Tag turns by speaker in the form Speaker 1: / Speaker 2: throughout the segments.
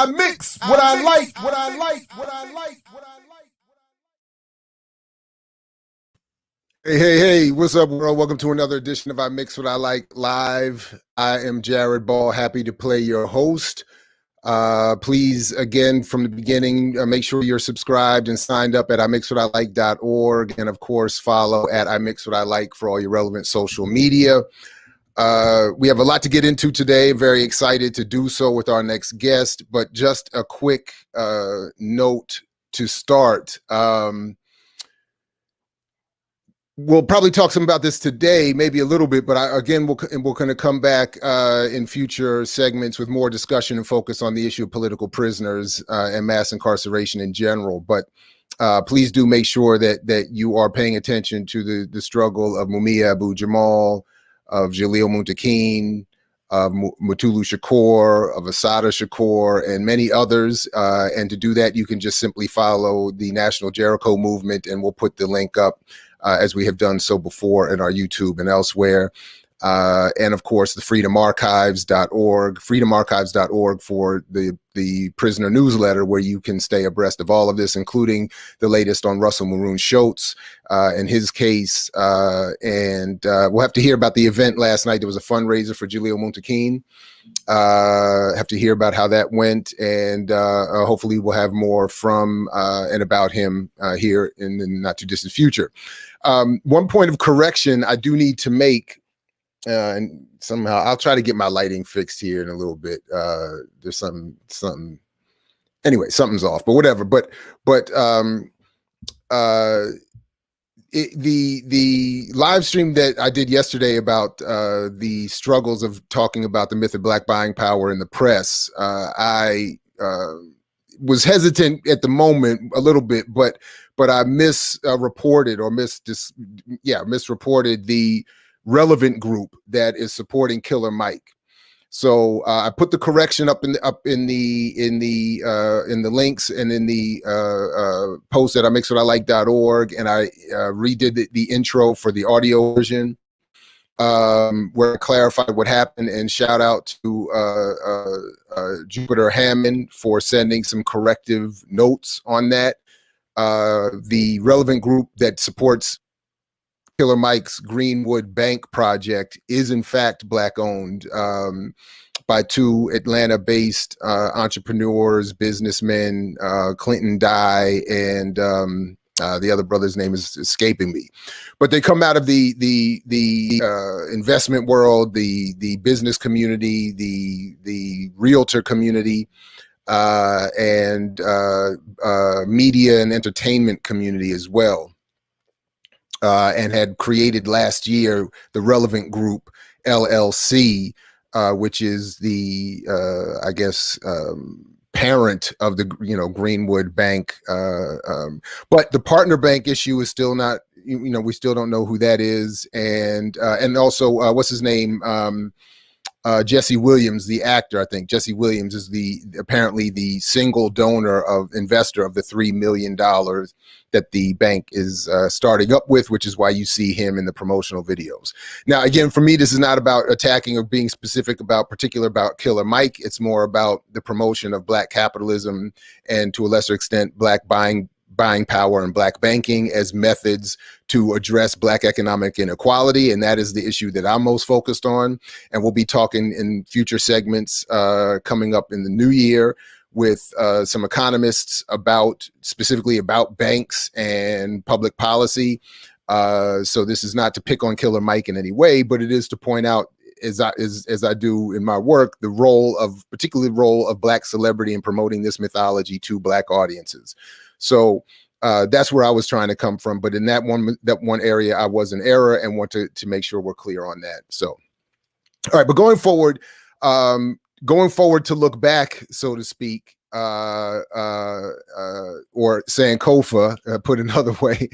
Speaker 1: I mix what I like, what I like, what I like, what I like. Hey, what's up, world? Welcome to another edition of I Mix What I Like Live. I am Jared Ball, happy to play your host. Please, again, from the beginning, make sure you're subscribed and signed up at imixwhatilike.org. And of course, follow at I Mix What I Like for all your relevant social media. We have a lot to get into today. Very excited to do so with our next guest, but just a quick note to start. We'll probably talk some about this today, maybe a little bit, but we're going to come back in future segments with more discussion and focus on the issue of political prisoners and mass incarceration in general. But please do make sure that you are paying attention to the struggle of Mumia Abu Jamal, of Jalil Muntaqin, of Mutulu Shakur, of Asada Shakur, and many others. And to do that, you can just simply follow the National Jericho Movement, and we'll put the link up as we have done so before in our YouTube and elsewhere. And of course, the freedomarchives.org for the prisoner newsletter, where you can stay abreast of all of this, including the latest on Russell Maroon Schultz and his case. And we'll have to hear about the event last night. There was a fundraiser for Jalil Muntaqin. Have to hear about how that went, and hopefully we'll have more from and about him here in the not too distant future. One point of correction I do need to make, and somehow I'll try to get my lighting fixed here in a little bit. There's something anyway, something's off, but whatever. But the live stream that I did yesterday about the struggles of talking about the myth of black buying power in the press, I was hesitant at the moment a little bit, but I misreported the relevant group that is supporting Killer Mike. So I put the correction up in the links and in the post at imixwhatilike.org, and I redid the intro for the audio version, where I clarified what happened, and shout out to Jupiter Hammond for sending some corrective notes on that. The relevant group that supports Killer Mike's Greenwood Bank project is in fact black owned by two Atlanta-based entrepreneurs, businessmen, Clinton Dye and the other brother's name is escaping me. But they come out of the investment world, the business community, the realtor community, and media and entertainment community as well. And had created last year the relevant group LLC, which is the parent of the Greenwood Bank. But the partner bank issue is still not, we still don't know who that is, and also what's his name? Jesse Williams, the actor, I think Jesse Williams is apparently the single investor of the $3 million that the bank is starting up with, which is why you see him in the promotional videos. Now, again, for me, this is not about attacking or being specific about Killer Mike. It's more about the promotion of black capitalism and, to a lesser extent, black buying power and black banking as methods to address black economic inequality. And that is the issue that I'm most focused on. And we'll be talking in future segments coming up in the new year with some economists specifically about banks and public policy. So this is not to pick on Killer Mike in any way, but it is to point out, as I do in my work, particularly the role of black celebrity in promoting this mythology to black audiences. So that's where I was trying to come from. But in that one area, I was in error and want to make sure we're clear on that. So, all right, but going forward to look back, so to speak, or Sankofa, put another way,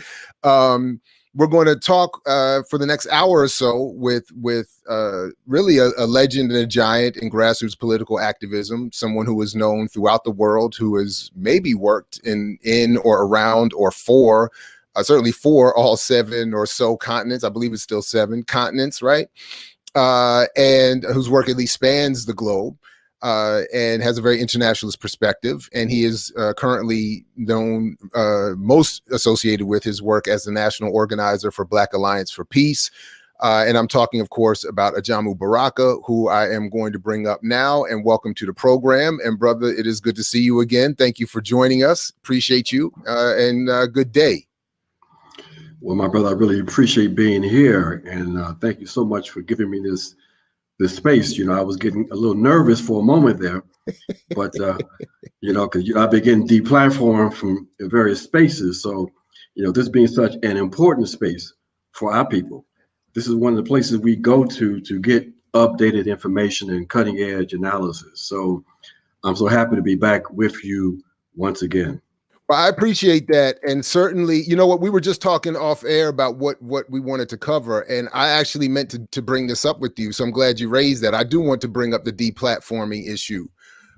Speaker 1: we're going to talk for the next hour or so with really a legend and a giant in grassroots political activism, someone who is known throughout the world, who has maybe worked in or around or certainly for all 7 or so continents. I believe it's still 7 continents, right? And whose work at least spans the globe. and has a very internationalist perspective. And he is currently known, most associated with his work as the national organizer for Black Alliance for Peace. And I'm talking, of course, about Ajamu Baraka, who I am going to bring up now. And welcome to the program. And brother, it is good to see you again. Thank you for joining us. Appreciate you, and good day.
Speaker 2: Well, my brother, I really appreciate being here, and thank you so much for giving me this space. I was getting a little nervous for a moment there, but because I've been getting deplatformed from various spaces. So, this being such an important space for our people, this is one of the places we go to get updated information and cutting edge analysis. So, I'm so happy to be back with you once again.
Speaker 1: Well, I appreciate that. And certainly, you know what, we were just talking off air about what we wanted to cover. And I actually meant to bring this up with you. So I'm glad you raised that. I do want to bring up the deplatforming issue,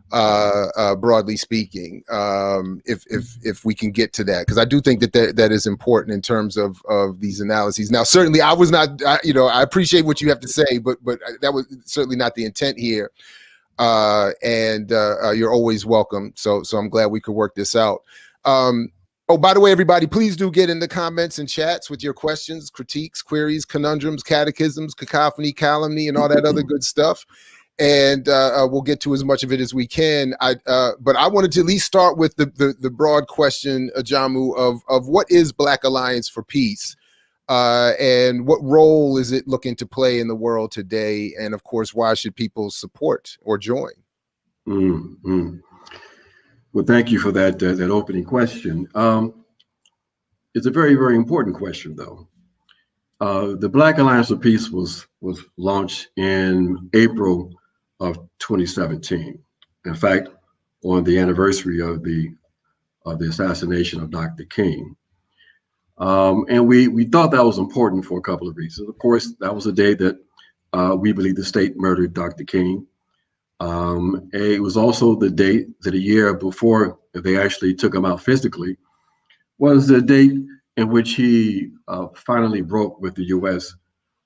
Speaker 1: broadly speaking, if we can get to that, because I do think that is important in terms of these analyses. Now, certainly I was not, I appreciate what you have to say, but that was certainly not the intent here. And you're always welcome. So I'm glad we could work this out. Oh, by the way, everybody, please do get in the comments and chats with your questions, critiques, queries, conundrums, catechisms, cacophony, calumny, and all that other good stuff. And we'll get to as much of it as we can. But I wanted to at least start with the broad question, Ajamu, of what is Black Alliance for Peace, and what role is it looking to play in the world today? And of course, why should people support or join?
Speaker 2: Mm-hmm. Well, thank you for that opening question. It's a very, very important question, though. The Black Alliance for Peace was launched in April of 2017. In fact, on the anniversary of the assassination of Dr. King. And we thought that was important for a couple of reasons. Of course, that was the day that we believe the state murdered Dr. King. It was also the date that a year before they actually took him out physically was the date in which he finally broke with the U.S.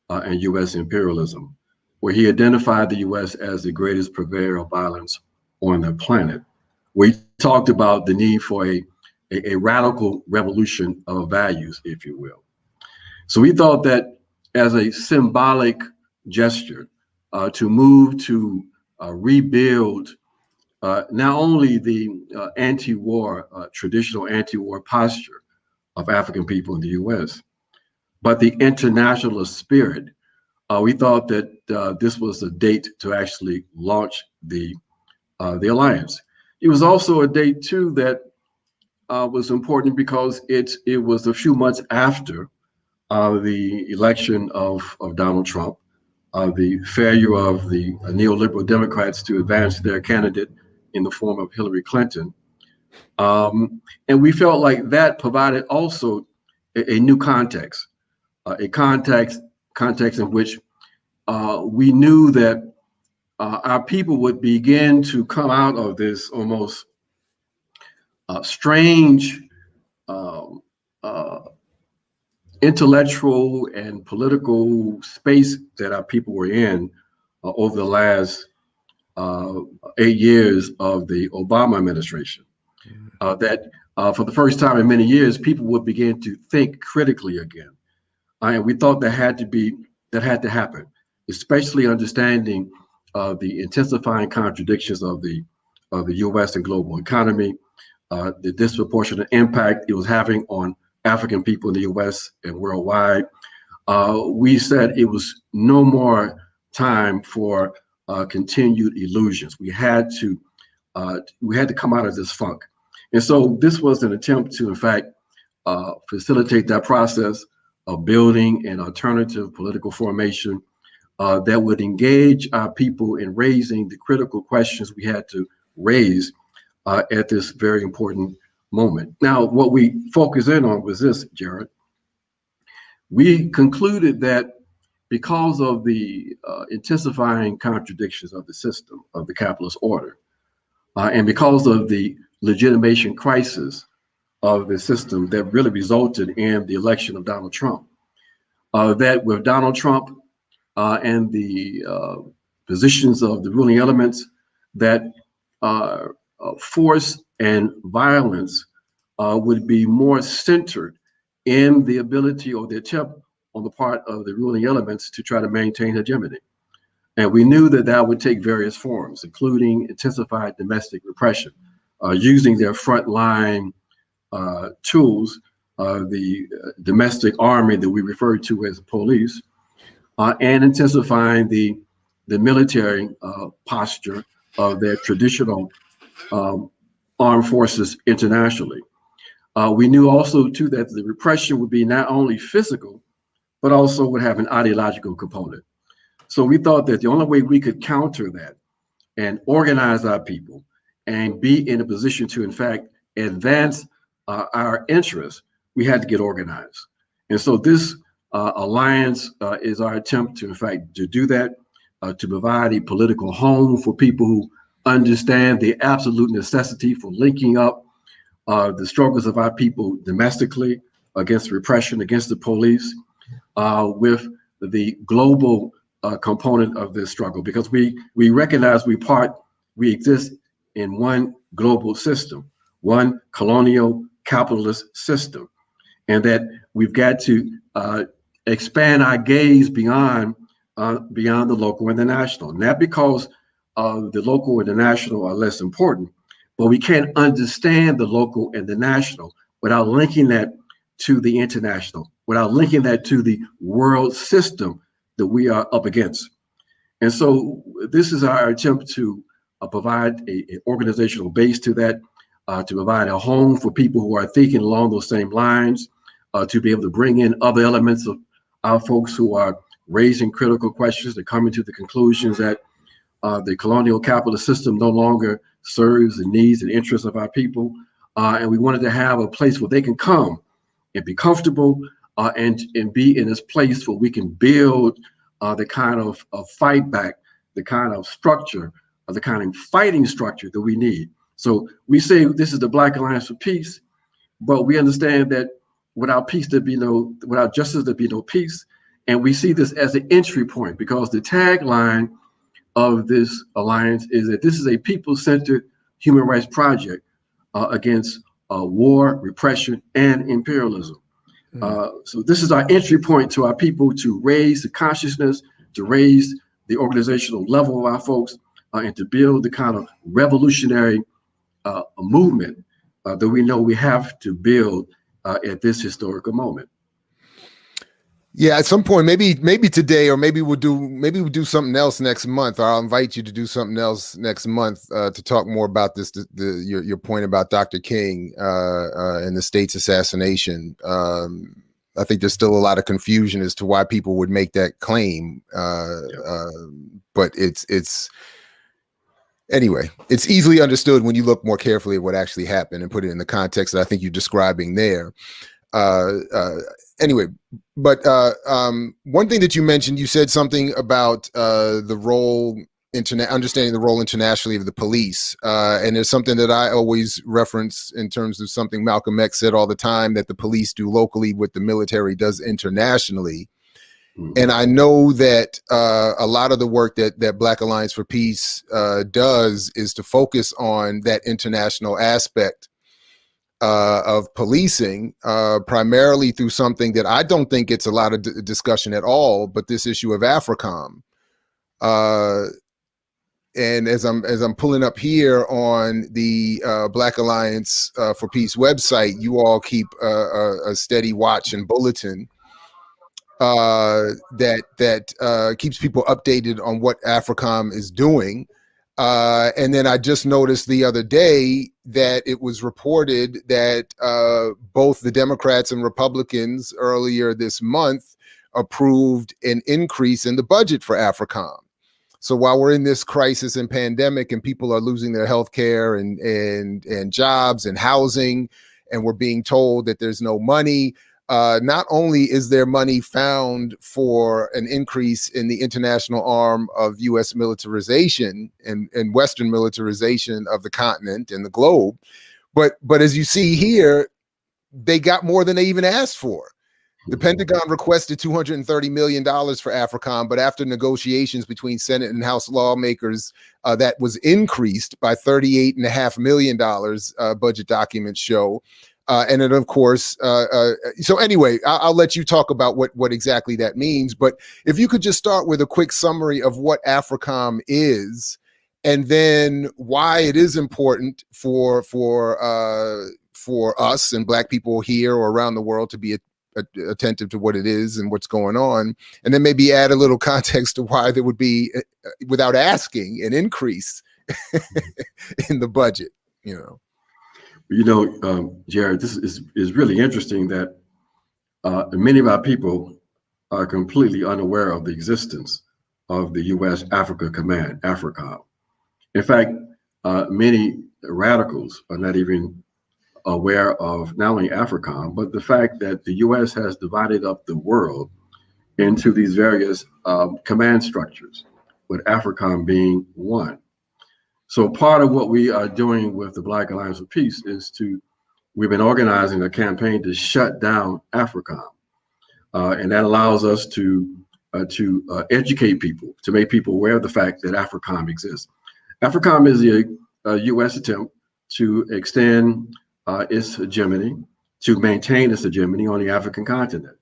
Speaker 2: And U.S. imperialism, where he identified the U.S. as the greatest purveyor of violence on the planet. We talked about the need for a radical revolution of values, if you will. So we thought that as a symbolic gesture to move to rebuild not only the traditional anti-war posture of African people in the U.S., but the internationalist spirit. We thought that this was a date to actually launch the alliance. It was also a date too that was important because it was a few months after the election of Donald Trump. The failure of the neoliberal Democrats to advance their candidate in the form of Hillary Clinton. And we felt like that provided also a new context, a context in which we knew that our people would begin to come out of this almost strange intellectual and political space that our people were in over the last 8 years of the Obama administration. That for the first time in many years, people would begin to think critically again. And we thought that had to happen, especially understanding the intensifying contradictions of the U.S. and global economy, the disproportionate impact it was having on African people in the U.S. and worldwide. We said it was no more time for continued illusions. We had to come out of this funk. And so this was an attempt to, in fact, facilitate that process of building an alternative political formation that would engage our people in raising the critical questions we had to raise at this very important moment. Now, what we focus in on was this, Jared. We concluded that because of the intensifying contradictions of the system, of the capitalist order, and because of the legitimation crisis of the system that really resulted in the election of Donald Trump, that with Donald Trump and the positions of the ruling elements that force and violence would be more centered in the ability or the attempt on the part of the ruling elements to try to maintain hegemony. And we knew that that would take various forms, including intensified domestic repression, using their frontline tools, the domestic army that we refer to as police, and intensifying the military posture of their traditional armed forces internationally. We knew also too that the repression would be not only physical, but also would have an ideological component. So we thought that the only way we could counter that and organize our people and be in a position to, in fact, advance our interests, we had to get organized. And so this alliance is our attempt to, in fact, to do that, to provide a political home for people who understand the absolute necessity for linking up the struggles of our people domestically against repression, against the police, with the global component of this struggle, because we recognize we exist in one global system, one colonial capitalist system, and that we've got to expand our gaze beyond the local and the national. Not because the local and the national are less important, but we can't understand the local and the national without linking that to the international, without linking that to the world system that we are up against. And so this is our attempt to provide an organizational base to that, to provide a home for people who are thinking along those same lines, to be able to bring in other elements of our folks who are raising critical questions, that coming to the conclusions that the colonial capitalist system no longer serves the needs and interests of our people. And we wanted to have a place where they can come and be comfortable, and be in this place where we can build the kind of fight back, the kind of structure, the kind of fighting structure that we need. So we say this is the Black Alliance for Peace, but we understand that without justice, there be no peace. And we see this as an entry point, because the tagline of this alliance is that this is a people-centered human rights project against war, repression, and imperialism. So this is our entry point to our people, to raise the consciousness, to raise the organizational level of our folks, and to build the kind of revolutionary movement that we know we have to build at this historical moment.
Speaker 1: Yeah, at some point, maybe today, or maybe we'll do something else next month. Or I'll invite you to do something else next month to talk more about this. Your point about Dr. King and the state's assassination. I think there's still a lot of confusion as to why people would make that claim. But it's anyway, it's easily understood when you look more carefully at what actually happened and put it in the context that I think you're describing there. Anyway, but one thing that you mentioned, you said something about the role, understanding the role internationally of the police. And there's something that I always reference in terms of something Malcolm X said all the time, that the police do locally what the military does internationally. Mm-hmm. And I know that a lot of the work that Black Alliance for Peace does is to focus on that international aspect of policing, primarily through something that I don't think gets a lot of discussion at all, but this issue of Africom. And as I'm pulling up here on the Black Alliance for Peace website, you all keep a steady watch and bulletin that keeps people updated on what Africom is doing. And then I just noticed the other day that it was reported that both the Democrats and Republicans earlier this month approved an increase in the budget for Africom. So while we're in this crisis and pandemic and people are losing their health care and jobs and housing, and we're being told that there's no money, not only is there money found for an increase in the international arm of U.S. militarization and Western militarization of the continent and the globe, but as you see here, they got more than they even asked for. The Pentagon requested $230 million for Africom, but after negotiations between Senate and House lawmakers, that was increased by $38.5 million, budget documents show. And then, of course, so anyway, I'll let you talk about what exactly that means. But if you could just start with a quick summary of what Africom is, and then why it is important for us and Black people here or around the world to be attentive to what it is and what's going on, and then maybe add a little context to why there would be, without asking, an increase in the budget.
Speaker 2: Jared, this is really interesting that many of our people are completely unaware of the existence of the U.S. Africa Command, Africom. In fact, many radicals are not even aware of not only Africom, but the fact that the U.S. has divided up the world into these various command structures, with Africom being one. So part of what we are doing with the Black Alliance for Peace is we've been organizing a campaign to shut down Africom. And that allows us to educate people, to make people aware of the fact that Africom exists. Africom is a U.S. attempt to extend its hegemony, to maintain its hegemony on the African continent,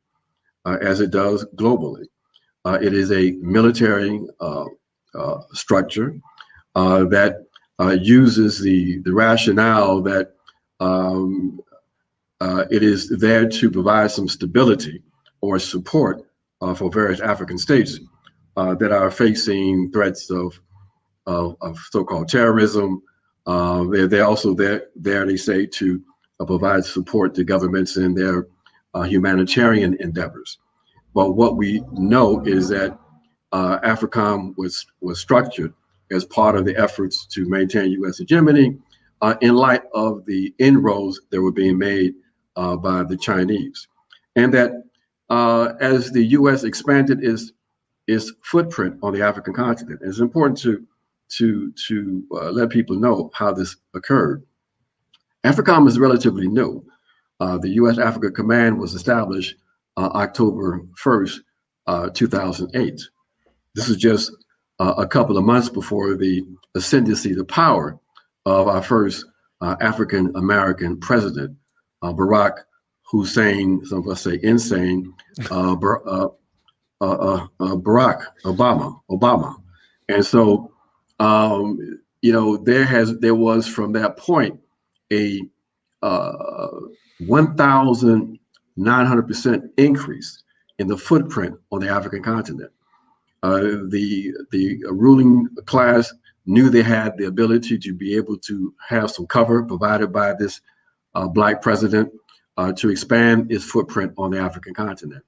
Speaker 2: as it does globally. It is a military structure that uses the rationale that it is there to provide some stability or support for various African states that are facing threats of so-called terrorism. They're also there, they say, to provide support to governments in their humanitarian endeavors. But what we know is that Africom was structured as part of the efforts to maintain U.S. hegemony in light of the inroads that were being made by the Chinese. And that as the U.S. expanded its footprint on the African continent, it's important to let people know how this occurred. Africom is relatively new. The U.S. Africa Command was established October 1st, 2008. This is just a couple of months before the ascendancy to power of our first African American president, Barack Hussein, some of us say insane, Barack Obama. And so, there was from that point a 1,900% increase in the footprint on the African continent. The ruling class knew they had the ability to be able to have some cover provided by this Black president to expand its footprint on the African continent.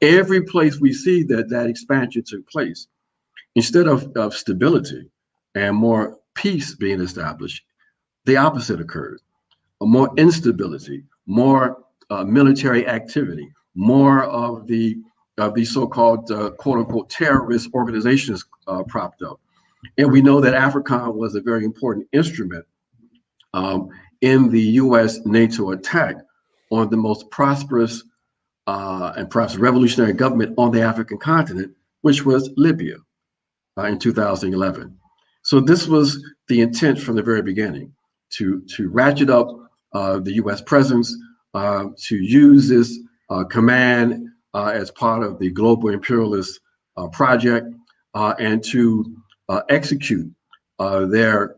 Speaker 2: Every place we see that expansion took place, instead of stability and more peace being established, the opposite occurred. More instability, more military activity, more of the so-called quote unquote terrorist organizations propped up. And we know that Africom was a very important instrument in the US NATO attack on the most prosperous and perhaps revolutionary government on the African continent, which was Libya in 2011. So this was the intent from the very beginning, to ratchet up the US presence, to use this command as part of the global imperialist project, and to execute their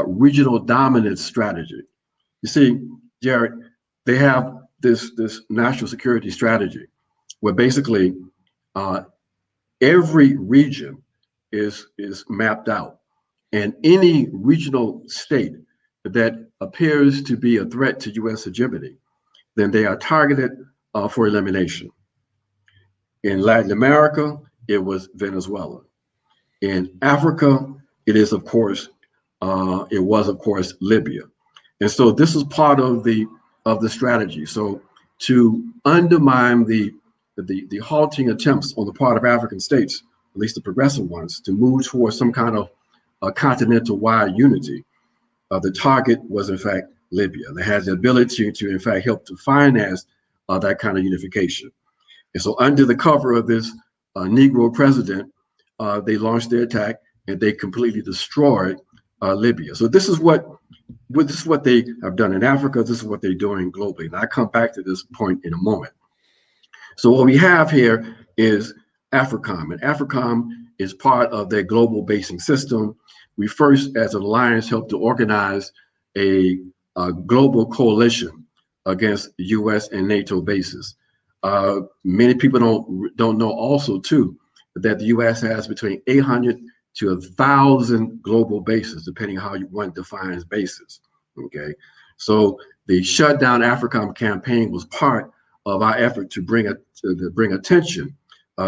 Speaker 2: regional dominance strategy. You see, Jared, they have this national security strategy where basically every region is mapped out, and any regional state that appears to be a threat to US hegemony, then they are targeted for elimination. In Latin America, it was Venezuela. In Africa, it was of course Libya. And so this is part of the strategy. So to undermine the halting attempts on the part of African states, at least the progressive ones, to move towards some kind of continental-wide unity, the target was in fact Libya. They had the ability to in fact help to finance that kind of unification. And so under the cover of this Negro president, they launched their attack and they completely destroyed Libya. So this is what they have done in Africa. This is what they're doing globally. And I come back to this point in a moment. So what we have here is Africom, and Africom is part of their global basing system. We first, as an alliance, helped to organize a global coalition against U.S. and NATO bases. Many people don't know also too that the U.S. has between 800 to 1,000 global bases, depending on how one defines bases. Okay, so the shutdown Africom campaign was part of our effort to bring attention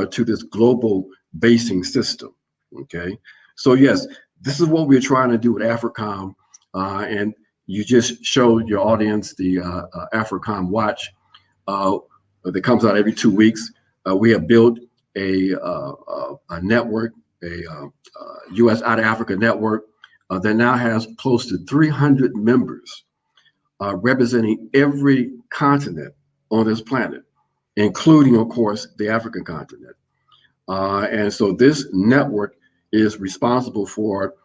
Speaker 2: to this global basing system. Okay, so yes, this is what we're trying to do with Africom, and you just showed your audience the Africom Watch that comes out every 2 weeks. We have built a network, a U.S. out of Africa network that now has close to 300 members representing every continent on this planet, including, of course, the African continent. And so this network is responsible for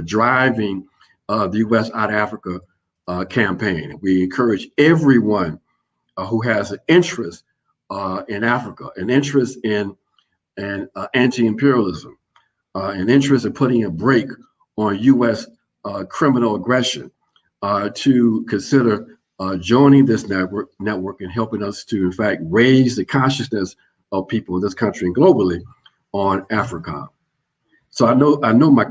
Speaker 2: driving the U.S. out of Africa campaign. We encourage everyone who has an interest in Africa, an interest in anti-imperialism, an interest in putting a brake on U.S. Criminal aggression, to consider joining this network and helping us to, in fact, raise the consciousness of people in this country and globally on Africa. So I know my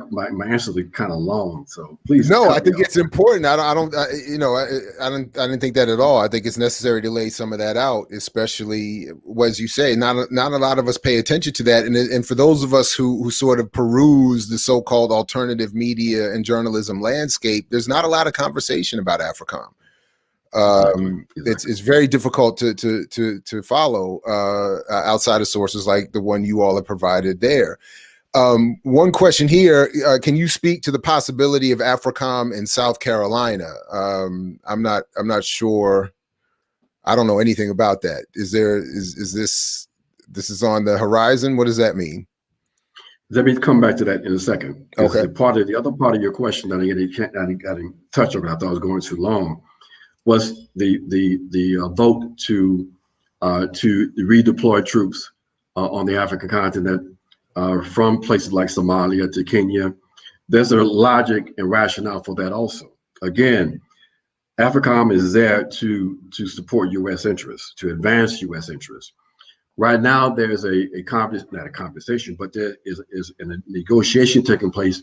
Speaker 2: answers are kind of long, so please.
Speaker 1: No, I think it's important. I didn't think that at all. I think it's necessary to lay some of that out, especially as you say, not a lot of us pay attention to that. And for those of us who sort of peruse the so-called alternative media and journalism landscape, there's not a lot of conversation about Africom. Exactly. It's very difficult to follow outside of sources like the one you all have provided there. One question here, can you speak to the possibility of Africom in South Carolina? I'm not sure. I don't know anything about that. Is this on the horizon? What does that mean?
Speaker 2: Let me come back to that in a second.
Speaker 1: Okay.
Speaker 2: The other part of your question that I didn't touch on, I thought I was going too long, was the vote to redeploy troops on the African continent. From places like Somalia to Kenya. There's a logic and rationale for that also. Again, Africom is there to support U.S. interests, to advance U.S. interests. Right now, there's not a conversation, but there is a negotiation taking place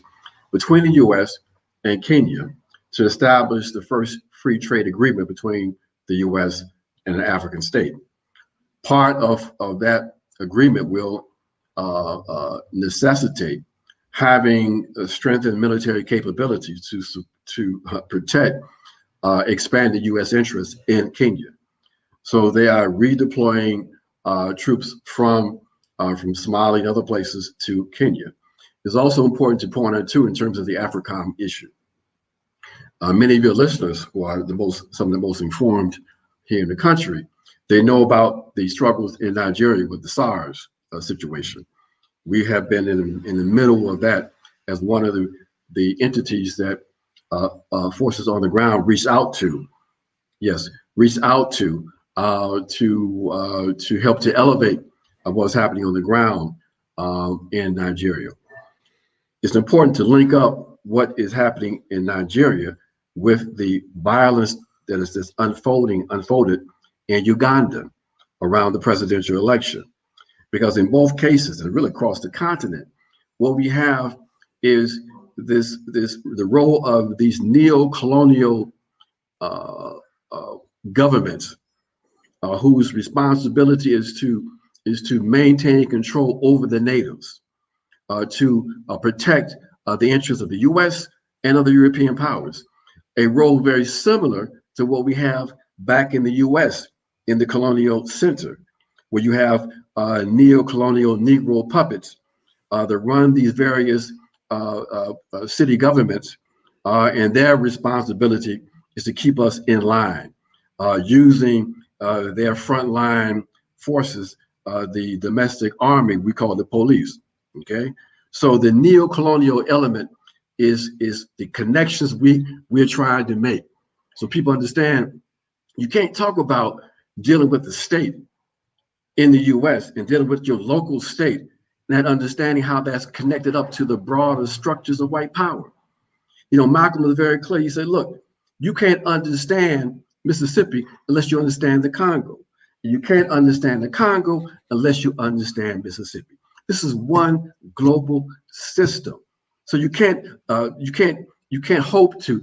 Speaker 2: between the U.S. and Kenya to establish the first free trade agreement between the U.S. and an African state. Part of that agreement will necessitate having strengthened military capabilities to protect expanded U.S. interests in Kenya. So they are redeploying troops from Somalia and other places to Kenya. It's also important to point out too, in terms of the Africom issue. Many of your listeners, who are some of the most informed here in the country, they know about the struggles in Nigeria with the SARS situation. We have been in the middle of that as one of the entities that forces on the ground reach out to help to elevate what's happening on the ground in Nigeria. It's important to link up what is happening in Nigeria with the violence that is just unfolded in Uganda around the presidential election. Because in both cases, and really across the continent, what we have is the role of these neo-colonial governments whose responsibility is to maintain control over the natives, to protect the interests of the U.S. and other European powers. A role very similar to what we have back in the U.S. in the colonial center, where you have neo-colonial Negro puppets that run these various city governments, and their responsibility is to keep us in line, using their frontline forces, the domestic army, we call the police. Okay, so the neo-colonial element is the connections we're trying to make, so people understand you can't talk about dealing with the state in the U.S. and dealing with your local state, and understanding how that's connected up to the broader structures of white power. You know, Malcolm was very clear. He said, look, you can't understand Mississippi unless you understand the Congo. You can't understand the Congo unless you understand Mississippi. This is one global system. So you can't hope to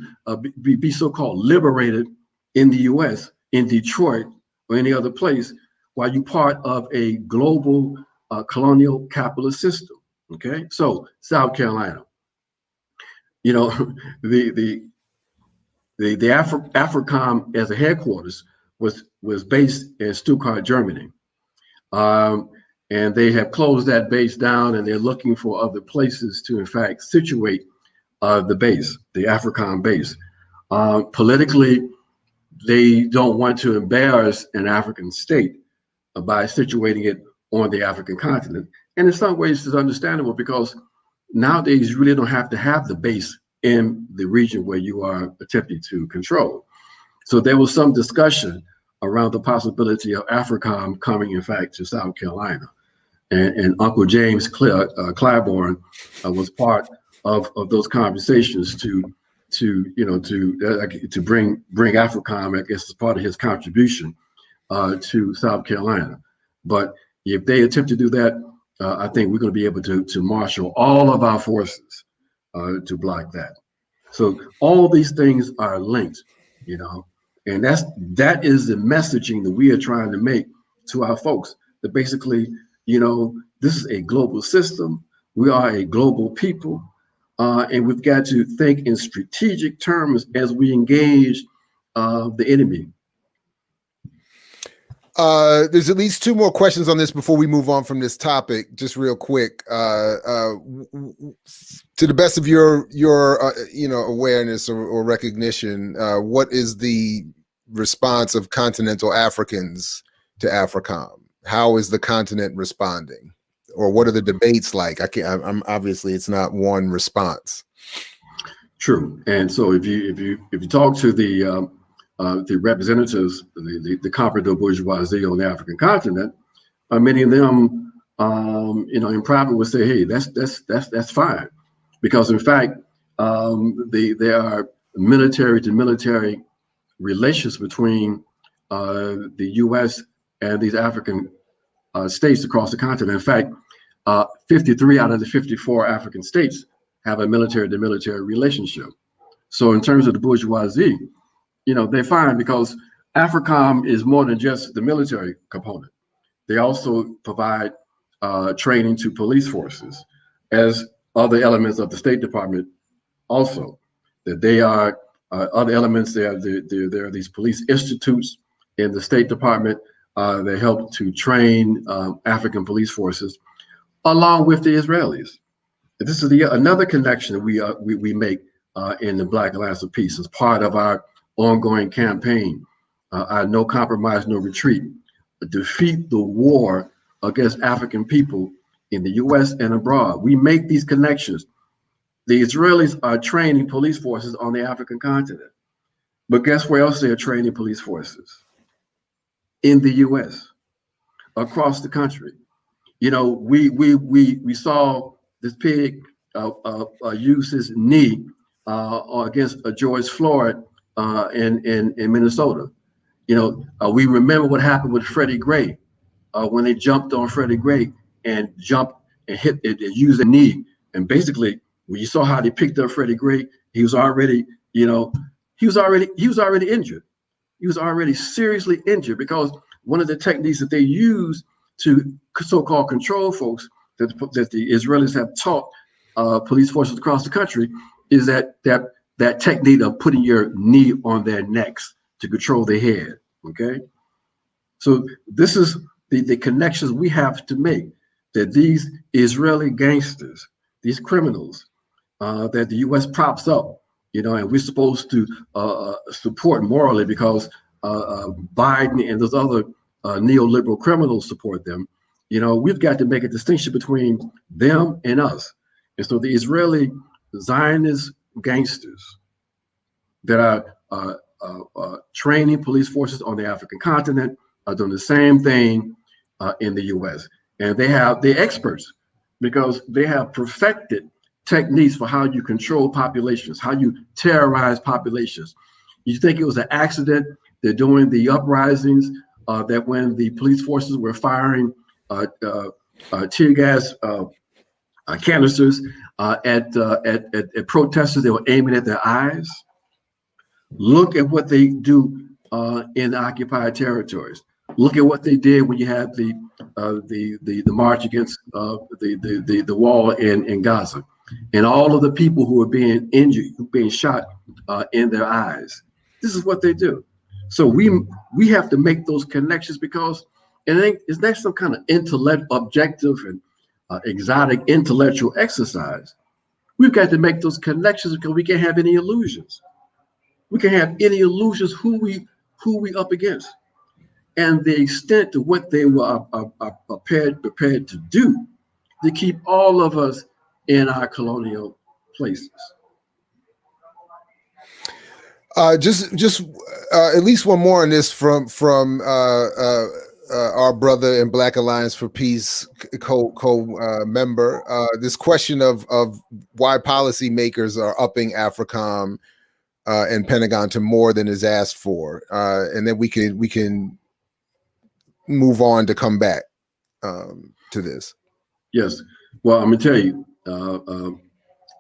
Speaker 2: be so-called liberated in the U.S., in Detroit, or any other place while you're part of a global colonial capitalist system. Okay, so South Carolina, you know, the Africom as a headquarters was based in Stuttgart, Germany, and they have closed that base down, and they're looking for other places to, in fact, situate the base, the Africom base. Politically, they don't want to embarrass an African state by situating it on the African continent, and in some ways, it's understandable because nowadays you really don't have to have the base in the region where you are attempting to control. So there was some discussion around the possibility of Africom coming, in fact, to South Carolina. And Uncle James Claiborne was part of those conversations to bring Africom, I guess, as part of his contribution to South Carolina. But if they attempt to do that, I think we're going to be able to marshal all of our forces to block that. So all these things are linked, you know, and that is the messaging that we are trying to make to our folks. That basically, you know, this is a global system. We are a global people, and we've got to think in strategic terms as we engage the enemy.
Speaker 1: There's at least two more questions on this before we move on from this topic. Just real quick, to the best of your awareness or recognition, what is the response of continental Africans to Africom? How is the continent responding, or what are the debates like? I'm obviously it's not one response.
Speaker 2: True, and so if you talk to the representatives, the comprador bourgeoisie on the African continent, many of them, in private would say, "Hey, that's fine," because in fact, there are military to military relations between the U.S. and these African states across the continent. In fact, 53 out of the 54 African states have a military to military relationship. So in terms of the bourgeoisie, they're fine because Africom is more than just the military component. They also provide training to police forces as other elements of the State Department also. That they are other elements. There are these police institutes in the State Department that help to train African police forces along with the Israelis. This is another connection that we make in the Black Alliance of Peace as part of our ongoing campaign, our no compromise, no retreat, defeat the war against African people in the U.S. and abroad. We make these connections. The Israelis are training police forces on the African continent, but guess where else they're training police forces? In the U.S., across the country. We saw this pig use his knee against George Floyd in Minnesota. We remember what happened with Freddie Gray when they jumped on Freddie Gray and jumped and hit it and used a knee. And basically, when you saw how they picked up Freddie Gray, he was already injured. He was already seriously injured because one of the techniques that they use to so-called control folks that the Israelis have taught police forces across the country is that technique of putting your knee on their necks to control their head. Okay, so this is the connections we have to make, that these Israeli gangsters, these criminals that the U.S. props up, and we're supposed to support morally because Biden and those other neoliberal criminals support them. We've got to make a distinction between them and us. And so the Israeli Zionist gangsters that are training police forces on the African continent are doing the same thing in the US. And they're experts because they have perfected techniques for how you control populations, how you terrorize populations. You think it was an accident they're doing the uprisings, that when the police forces were firing tear gas canisters at protesters, they were aiming at their eyes. Look at what they do in the occupied territories. Look at what they did when you had the march against the wall in Gaza, and all of the people who were being injured, being shot in their eyes. This is what they do. So we have to make those connections, because it's not some kind of objective and exotic intellectual exercise. We've got to make those connections because we can't have any illusions. We can't have any illusions who we up against, and the extent to what they were prepared to do to keep all of us in our colonial places.
Speaker 1: Just at least one more on this from our brother in Black Alliance for Peace member. This question of why policymakers are upping Africom and Pentagon to more than is asked for, and then we can move on to come back to this.
Speaker 2: Yes. Well, I'm gonna tell you,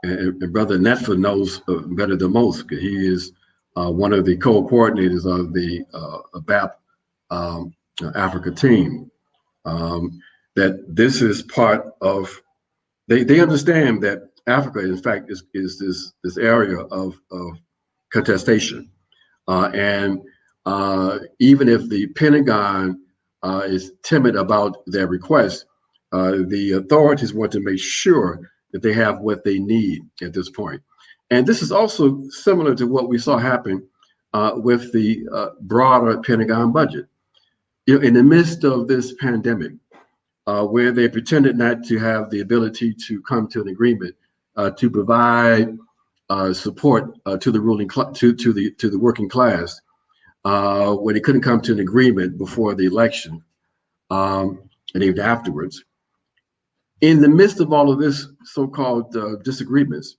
Speaker 2: and Brother Netfa knows better than most, because he is one of the co-coordinators of the BAP Africa team. That this is part of. They understand that Africa, in fact, is this area of contestation, and even if the Pentagon is timid about their request, the authorities want to make sure that they have what they need at this point. And this is also similar to what we saw happen with the broader Pentagon budget. In the midst of this pandemic, where they pretended not to have the ability to come to an agreement to provide support to the ruling to the working class, where they couldn't come to an agreement before the election, and even afterwards. In the midst of all of this so-called disagreements,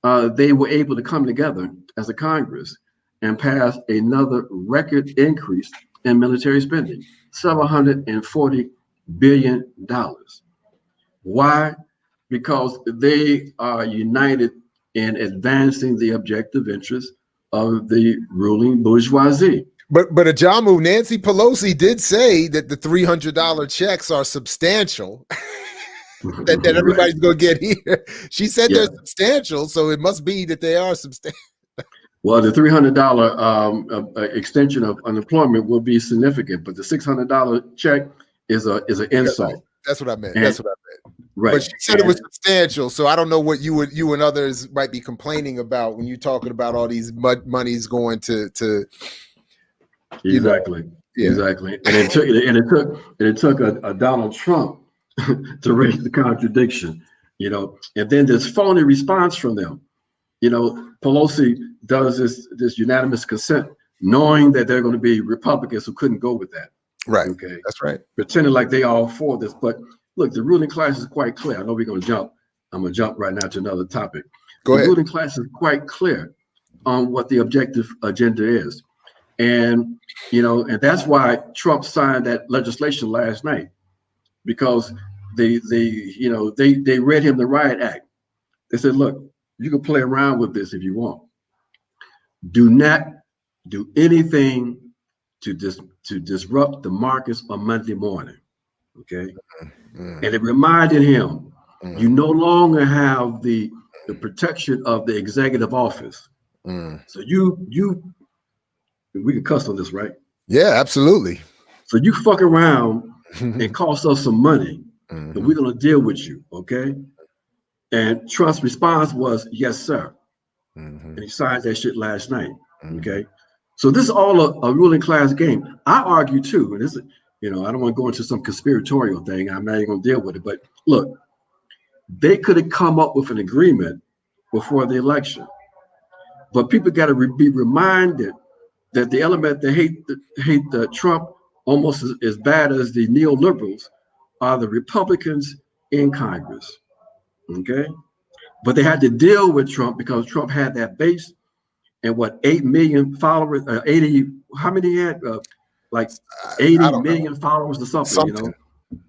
Speaker 2: they were able to come together as a Congress and pass another record increase in military spending, $740 billion. Why? Because they are united in advancing the objective interests of the ruling bourgeoisie.
Speaker 1: But Ajamu, Nancy Pelosi did say that the $300 checks are substantial. that everybody's going to get here. She said they're substantial, so it must be that they are substantial.
Speaker 2: Well, the $300 extension of unemployment will be significant, but the $600 check is an insult.
Speaker 1: That's what I meant.
Speaker 2: And,
Speaker 1: that's what I meant.
Speaker 2: Right.
Speaker 1: But she said it was substantial, so I don't know what you and others might be complaining about when you're talking about all these monies going to
Speaker 2: exactly. Exactly. And it took a Donald Trump to raise the contradiction, and then this phony response from them. Pelosi does this unanimous consent, knowing that there are going to be Republicans who couldn't go with that.
Speaker 1: Right.
Speaker 2: Okay.
Speaker 1: That's right.
Speaker 2: Pretending like they all for this, but look, the ruling class is quite clear. I know we're going to jump. I'm going to jump right now to another topic.
Speaker 1: Go ahead.
Speaker 2: The ruling class is quite clear on what the objective agenda is, and that's why Trump signed that legislation last night, because they read him the Riot Act. They said, look, you can play around with this if you want. Do not do anything to disrupt the markets on Monday morning. Okay. And it reminded him, you no longer have the protection of the executive office. So we can cuss on this, right?
Speaker 1: Yeah, absolutely.
Speaker 2: So you fuck around and cost us some money, and we're gonna deal with you, okay? And Trump's response was, yes, sir. And he signed that shit last night. Okay. So this is all a ruling class game. I argue too, and I don't want to go into some conspiratorial thing. I'm not even going to deal with it. But look, they could have come up with an agreement before the election. But people got to be reminded that the element that hate the Trump almost as bad as the neoliberals are the Republicans in Congress. Okay, but they had to deal with Trump because Trump had that base and 8 million followers, 80. How many he had? Like
Speaker 1: I
Speaker 2: 80
Speaker 1: don't know.
Speaker 2: million followers or something.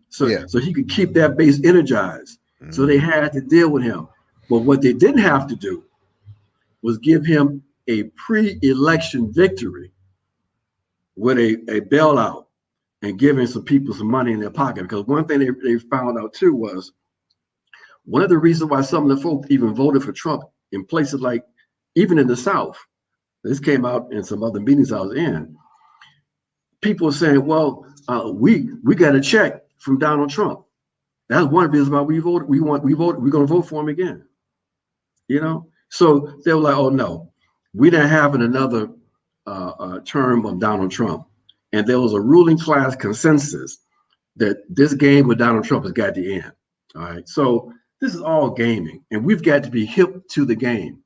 Speaker 1: Something.
Speaker 2: So he could keep that base energized. So they had to deal with him. But what they didn't have to do was give him a pre-election victory with a bailout and giving some people some money in their pocket. Because one thing they found out too was one of the reasons why some of the folks even voted for Trump in places like, even in the South, this came out in some other meetings I was in, people were saying, well, we got a check from Donald Trump. That's one reason why we voted. We're going to vote for him again. So they were like, oh no, we didn't have another term of Donald Trump. And there was a ruling class consensus that this game with Donald Trump has got to end. All right. So this is all gaming, and we've got to be hip to the game.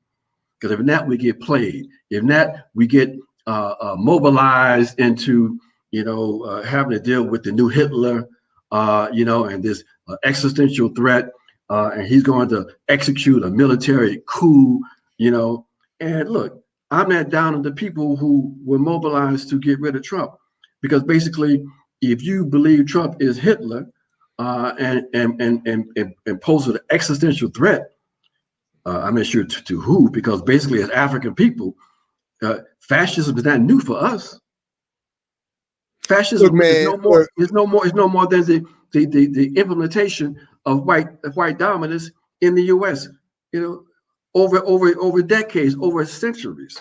Speaker 2: Because if not, we get played. If not, we get mobilized into, having to deal with the new Hitler, and this existential threat, and he's going to execute a military coup, And look, I'm not down on the people who were mobilized to get rid of Trump, because basically, if you believe Trump is Hitler and poses an existential threat, I'm not sure to who, because basically, as African people, fascism is not new for us. Fascism is no more than the implementation of white dominance in the U.S. Over decades, over centuries.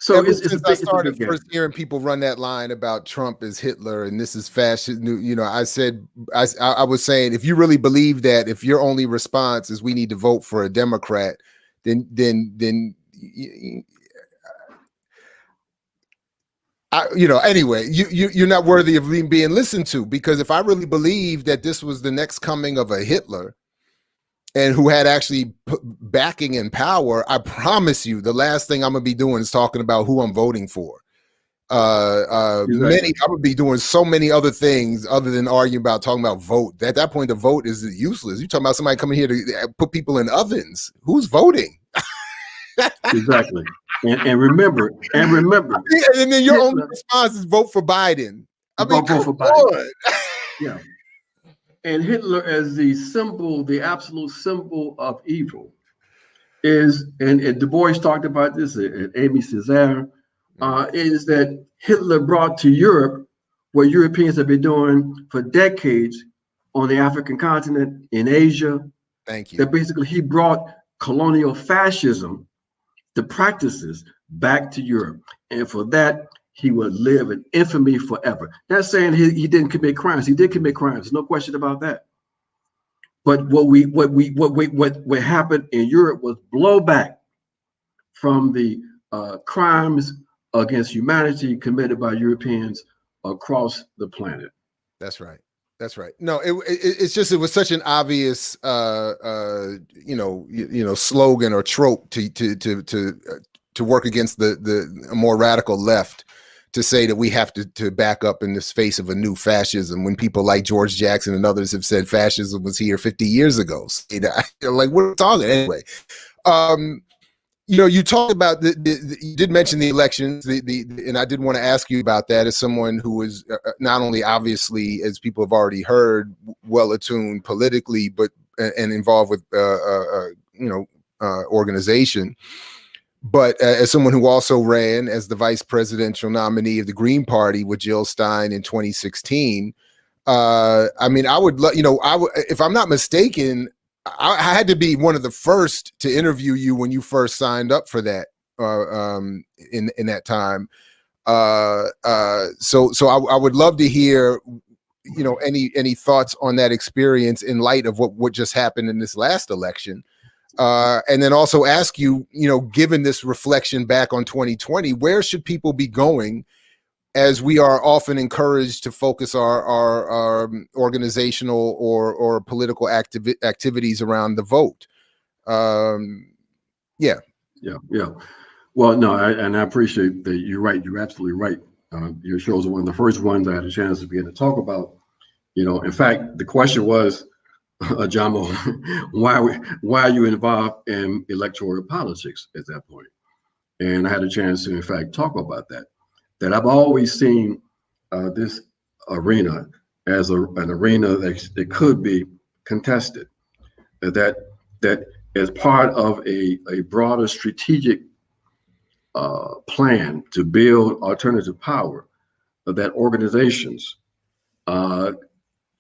Speaker 2: So
Speaker 1: since I started first hearing people run that line about Trump as Hitler and this is fascist, I said I was saying, if you really believe that, if your only response is we need to vote for a Democrat, then anyway, you're not worthy of being listened to, because if I really believed that this was the next coming of a Hitler and who had actually backing and power, I promise you the last thing I'm gonna be doing is talking about who I'm voting for. Exactly. I would be doing so many other things other than arguing about talking about vote. At that point, the vote is useless. You're talking about somebody coming here to put people in ovens. Who's voting?
Speaker 2: Exactly. And remember, and
Speaker 1: then your only response is vote for Biden.
Speaker 2: Vote for Biden. Yeah. And Hitler as the absolute symbol of evil is, and Du Bois talked about this, and Amy Césaire, is that Hitler brought to Europe what Europeans have been doing for decades on the African continent, in Asia.
Speaker 1: Thank you.
Speaker 2: That basically he brought colonial fascism, the practices, back to Europe. And for that, he would live in infamy forever. Not saying he didn't commit crimes. He did commit crimes. No question about that. But what happened in Europe was blowback from the crimes against humanity committed by Europeans across the planet.
Speaker 1: That's right. That's right. No, it's just, it was such an obvious, slogan or trope to work against the more radical left, to say that we have to back up in the face of a new fascism, when people like George Jackson and others have said fascism was here 50 years ago. Like, we're talking anyway. You talked about you did mention the elections, and I did want to ask you about that as someone who is not only, obviously, as people have already heard, well attuned politically, but and involved with organization, but as someone who also ran as the vice presidential nominee of the Green Party with Jill Stein in 2016. I would if I'm not mistaken, I had to be one of the first to interview you when you first signed up for that in that time. So I would love to hear, any thoughts on that experience in light of what just happened in this last election. And then also ask you, given this reflection back on 2020, where should people be going as we are often encouraged to focus our organizational or political activities around the vote. Yeah.
Speaker 2: Well, no, and I appreciate that. You're right. You're absolutely right. Your shows are one of the first ones I had a chance to begin to talk about. In fact, the question was, Ajamu, why are you involved in electoral politics at that point? And I had a chance to, in fact, talk about that. That I've always seen this arena as an arena that could be contested. That as part of a broader strategic plan to build alternative power, that organizations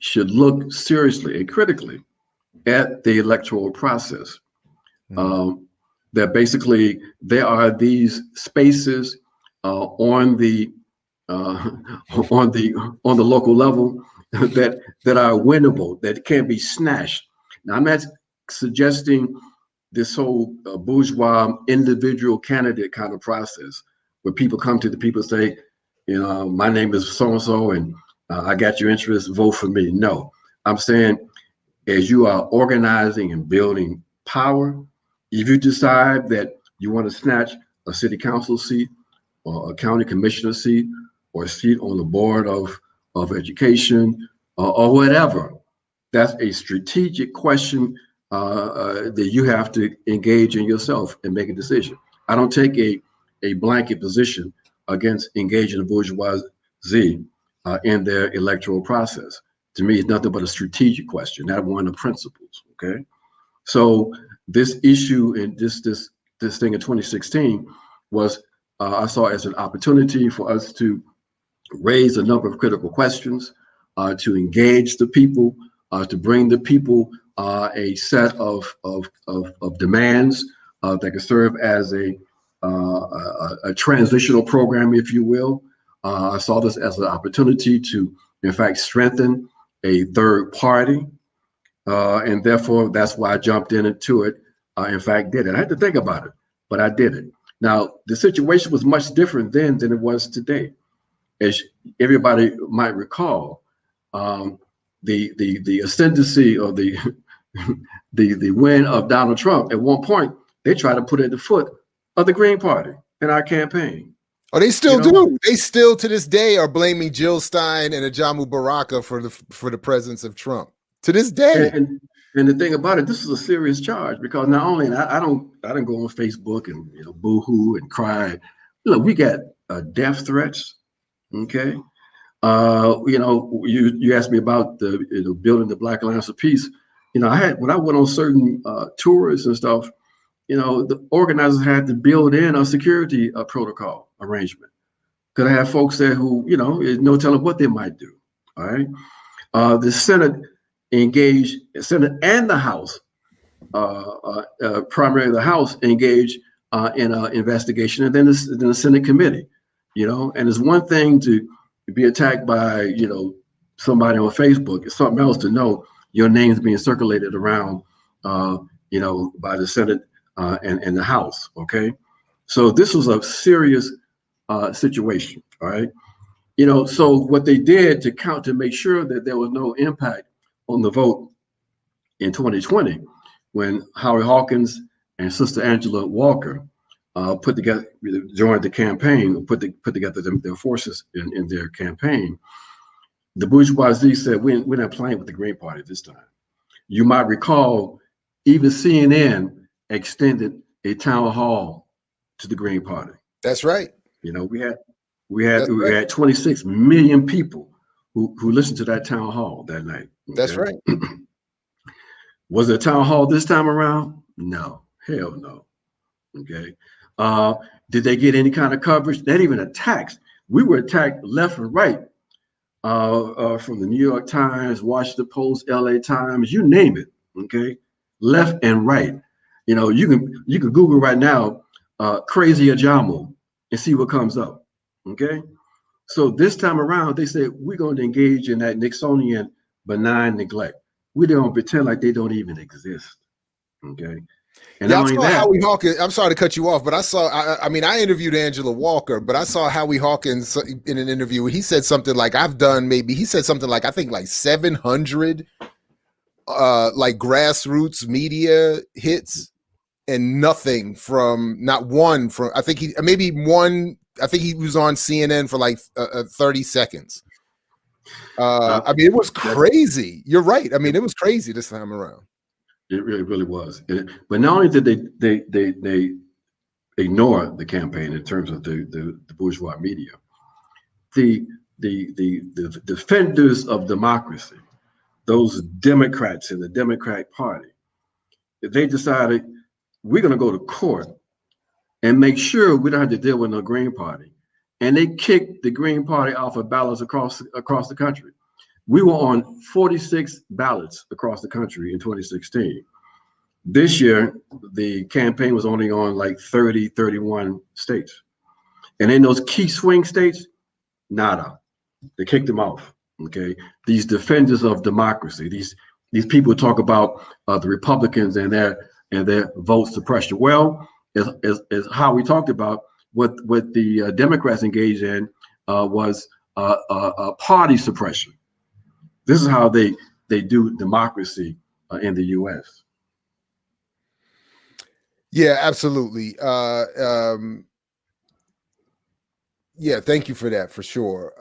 Speaker 2: should look seriously and critically at the electoral process. That basically there are these spaces on the local level that are winnable, that can be snatched. Now, I'm not suggesting this whole bourgeois individual candidate kind of process where people come to the people and say, my name is so and so, and I got your interest, vote for me. No, I'm saying as you are organizing and building power, if you decide that you want to snatch a city council seat or a county commissioner seat or a seat on the board of education or whatever, that's a strategic question that you have to engage in yourself and make a decision. I don't take a blanket position against engaging the bourgeoisie in their electoral process. To me, it's nothing but a strategic question, not one of principles. Okay, so this issue and this thing in 2016 was I saw as an opportunity for us to raise a number of critical questions, to engage the people, to bring the people a set of demands that can serve as a transitional program, if you will. I saw this as an opportunity to, in fact, strengthen a third party, and therefore that's why I jumped into it. In fact, did it. I had to think about it, but I did it. Now, the situation was much different then than it was today. As everybody might recall, the ascendancy or the the win of Donald Trump, at one point they tried to put it at the foot of the Green Party in our campaign.
Speaker 1: Oh, they still do. They still to this day are blaming Jill Stein and Ajamu Baraka for the presence of Trump to this day.
Speaker 2: And the thing about it, this is a serious charge, because not only, and I don't go on Facebook and boo-hoo and cry. Look, we got death threats. Okay, you asked me about the building the Black Alliance of Peace. When I went on certain tours and stuff, the organizers had to build in a security protocol arrangement, because I have folks there who, there's no telling what they might do. All right, the Senate engaged, the Senate and the House, primarily the House, engaged in an investigation, and then the Senate committee. And it's one thing to be attacked by somebody on Facebook. It's something else to know your name's being circulated around by the Senate and the House. Okay, so this was a serious situation. All right, so what they did to make sure that there was no impact on the vote in 2020, when Howie Hawkins and Sister Angela Walker joined the campaign, put together their forces in their campaign, the bourgeoisie said, we're not playing with the Green Party this time. You might recall, even CNN extended a town hall to the Green Party.
Speaker 1: That's right.
Speaker 2: We had 26 million people who listened to that town hall that night. Okay?
Speaker 1: That's right.
Speaker 2: Was it a town hall this time around? No, hell no. Okay. Did they get any kind of coverage? Not even attacks. We were attacked left and right, from the New York Times, Washington Post, LA Times, you name it. Okay, left and right. You can Google right now, crazy Ajamu, and see what comes up. Okay, so this time around, they said we're going to engage in that Nixonian benign neglect. We don't pretend like they don't even exist. Okay. And
Speaker 1: Yeah,
Speaker 2: not
Speaker 1: I
Speaker 2: only
Speaker 1: saw
Speaker 2: that,
Speaker 1: Howie Hawkins. I'm sorry to cut you off, but I saw. I mean, I interviewed Angela Walker, but I saw Howie Hawkins in an interview. He said something like, "I've done maybe." He said something like, "I think like 700 like grassroots media hits, and nothing from not one from. I think he maybe one. I think he was on CNN for like 30 seconds. I mean, it was
Speaker 2: that
Speaker 1: crazy. You're right. I mean,
Speaker 2: it,
Speaker 1: it was crazy this time around.
Speaker 2: it really was. But not only did they ignore the campaign in terms of the bourgeois media, the the defenders of democracy, those Democrats in the Democratic Party, they decided we're going to go to court and make sure we don't have to deal with no Green Party. And they kicked the Green Party off of ballots across the country. We were on 46 ballots across the country in 2016. This year, the campaign was only on like 30, 31 states. And in those key swing states, nada. They kicked them off. Okay. These defenders of democracy, these people talk about the Republicans and their vote suppression. Well, as how we talked about, what the Democrats engaged in was party suppression. This is how they do democracy in the U.S.
Speaker 1: Yeah, absolutely. Yeah, thank you for that for sure.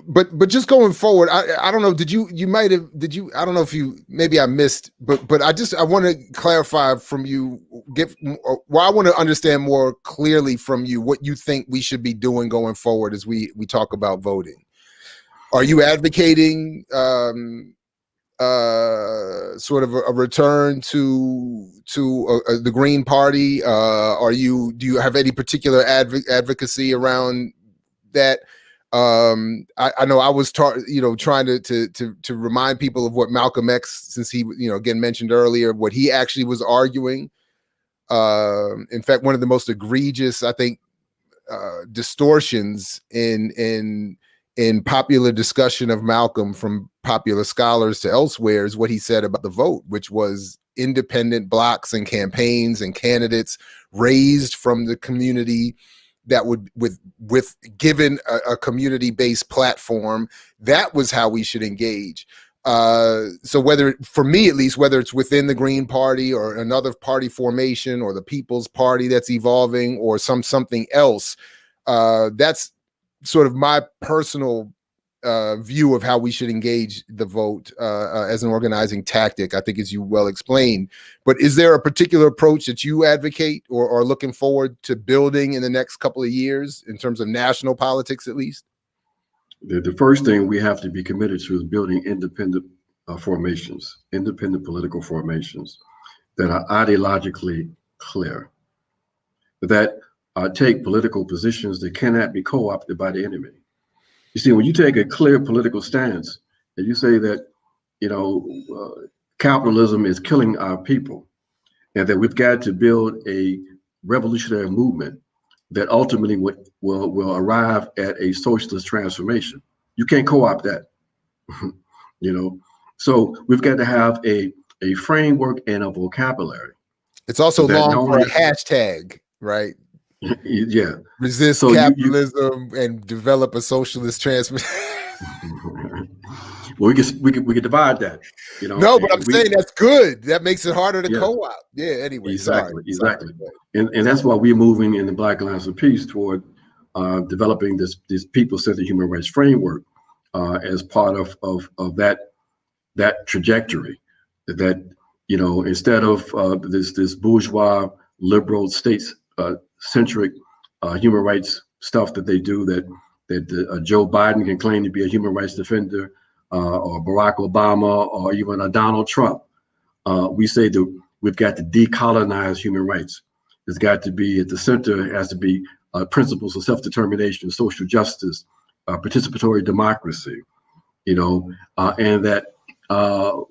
Speaker 1: But just going forward, I don't know. You might have I don't know if you maybe I missed, but I want to clarify from you. I want to understand more clearly from you what you think we should be doing going forward as we talk about voting. Are you advocating sort of a return to the Green Party? Do you have any particular advocacy around that? I know I was trying to remind people of what Malcolm X, since he again mentioned earlier what he actually was arguing. In fact, one of the most egregious, I think, distortions in popular discussion of Malcolm from popular scholars to elsewhere is what he said about the vote, which was independent blocks and campaigns and candidates raised from the community that would with given a community-based platform. That was how we should engage. So for me at least, whether it's within the Green Party or another party formation or the People's Party that's evolving or something else, that's sort of my personal view of how we should engage the vote as an organizing tactic, I think, as you well explained. But is there a particular approach that you advocate or are looking forward to building in the next couple of years in terms of national politics, at least?
Speaker 2: The first thing we have to be committed to is building independent formations, independent political formations that are ideologically clear, that take political positions that cannot be co-opted by the enemy. You see, when you take a clear political stance and you say that, capitalism is killing our people and that we've got to build a revolutionary movement that ultimately will arrive at a socialist transformation. You can't co-opt that, So we've got to have a framework and a vocabulary.
Speaker 1: It's also
Speaker 2: so
Speaker 1: long for a hashtag, right?
Speaker 2: Yeah.
Speaker 1: Resist capitalism and develop a socialist transmission.
Speaker 2: Well, we could divide that,
Speaker 1: No, but I'm saying that's good. That makes it harder to
Speaker 2: yeah,
Speaker 1: co-op. Yeah. Anyway,
Speaker 2: exactly.
Speaker 1: Sorry.
Speaker 2: And that's why we're moving in the Black Alliance of Peace toward developing this people-centered human rights framework as part of that trajectory. That instead of this bourgeois liberal states centric human rights stuff that they do, that Joe Biden can claim to be a human rights defender, or Barack Obama, or even a Donald Trump. We say that we've got to decolonize human rights. It's got to be at the center. It has to be principles of self-determination, social justice, participatory democracy, and that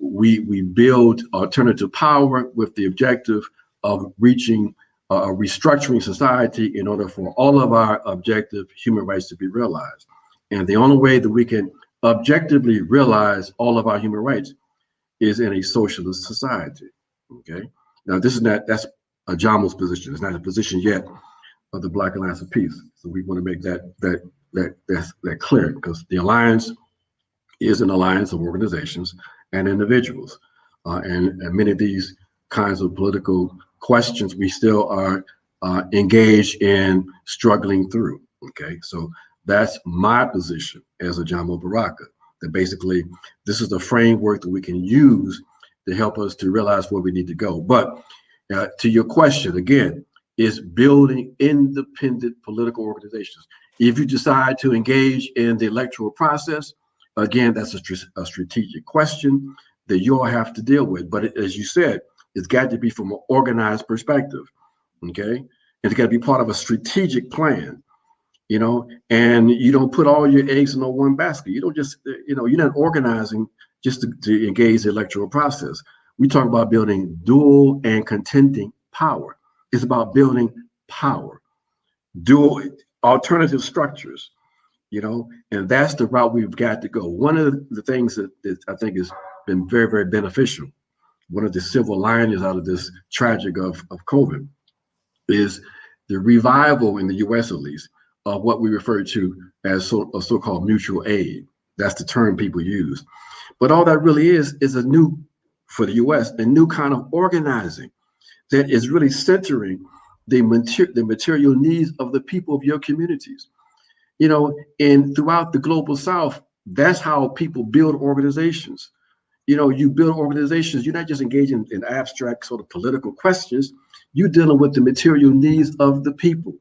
Speaker 2: we build alternative power with the objective of reaching restructuring society in order for all of our objective human rights to be realized. And the only way that we can objectively realize all of our human rights is in a socialist society. Okay. Now, that's Ajamu's position. It's not a position yet of the Black Alliance for Peace. So we want to make that clear, because the alliance is an alliance of organizations and individuals, and many of these kinds of political questions we still are engaged in struggling through. Okay, so that's my position as Ajamu Baraka. That basically this is the framework that we can use to help us to realize where we need to go. But to your question again, is building independent political organizations. If you decide to engage in the electoral process, again, that's a strategic question that you all have to deal with. But as you said, it's got to be from an organized perspective, okay? And it's got to be part of a strategic plan, you know, and you don't put all your eggs in one basket. You don't just, you're not organizing just to engage the electoral process. We talk about building dual and contending power. It's about building power, dual alternative structures, and that's the route we've got to go. One of the things that I think has been very, very beneficial, one of the silver linings out of this tragic of COVID, is the revival in the US, at least, of what we refer to as so-called mutual aid. That's the term people use. But all that really is for the US, a new kind of organizing that is really centering the material needs of the people of your communities. And throughout the global South, that's how people build organizations. You build organizations, you're not just engaging in abstract sort of political questions, you're dealing with the material needs of the people,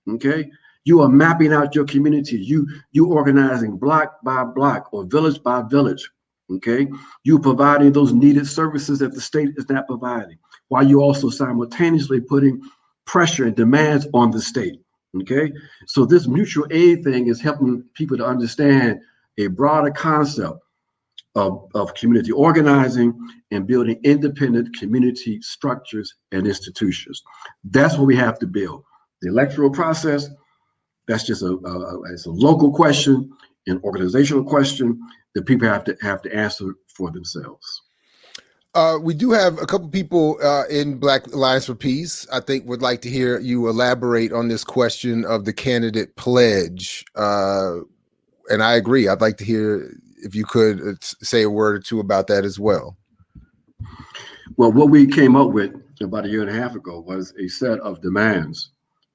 Speaker 2: okay? You are mapping out your community. You organizing block by block or village by village, okay? You providing those needed services that the state is not providing, while you also simultaneously putting pressure and demands on the state, okay? So this mutual aid thing is helping people to understand a broader concept of community organizing and building independent community structures and institutions. That's what we have to build. The electoral process, that's just it's a local question, an organizational question that people have to answer for themselves.
Speaker 1: We do have a couple people in Black Alliance for Peace, I think, would like to hear you elaborate on this question of the candidate pledge. And I agree. I'd like to hear if you could say a word or two about that as well.
Speaker 2: Well, what we came up with about a year and a half ago was a set of demands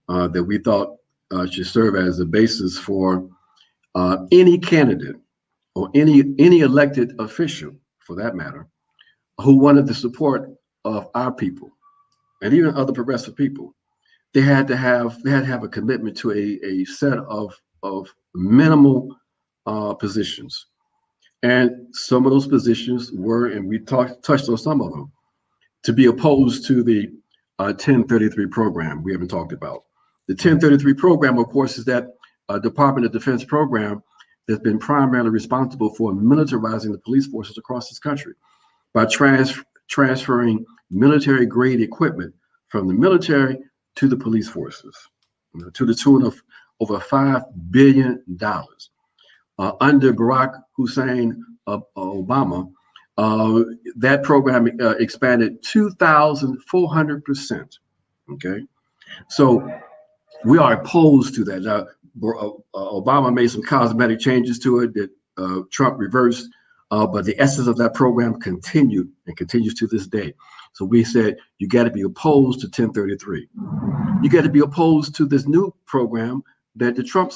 Speaker 2: that we thought should serve as the basis for any candidate or any elected official, for that matter, who wanted the support of our people and even other progressive people. They had to have a commitment to a set of minimal positions. And some of those positions were, and we touched on some of them, to be opposed to the 1033 program we haven't talked about. The 1033 program, of course, is that Department of Defense program that's been primarily responsible for militarizing the police forces across this country by transferring military-grade equipment from the military to the police forces, to the tune of over $5 billion. Under Barack Hussein Obama, that program expanded 2,400%. Okay, so we are opposed to that. Now, Obama made some cosmetic changes to it that Trump reversed, but the essence of that program continued and continues to this day. So we said you got to be opposed to 1033. You got to be opposed to this new program that the Trump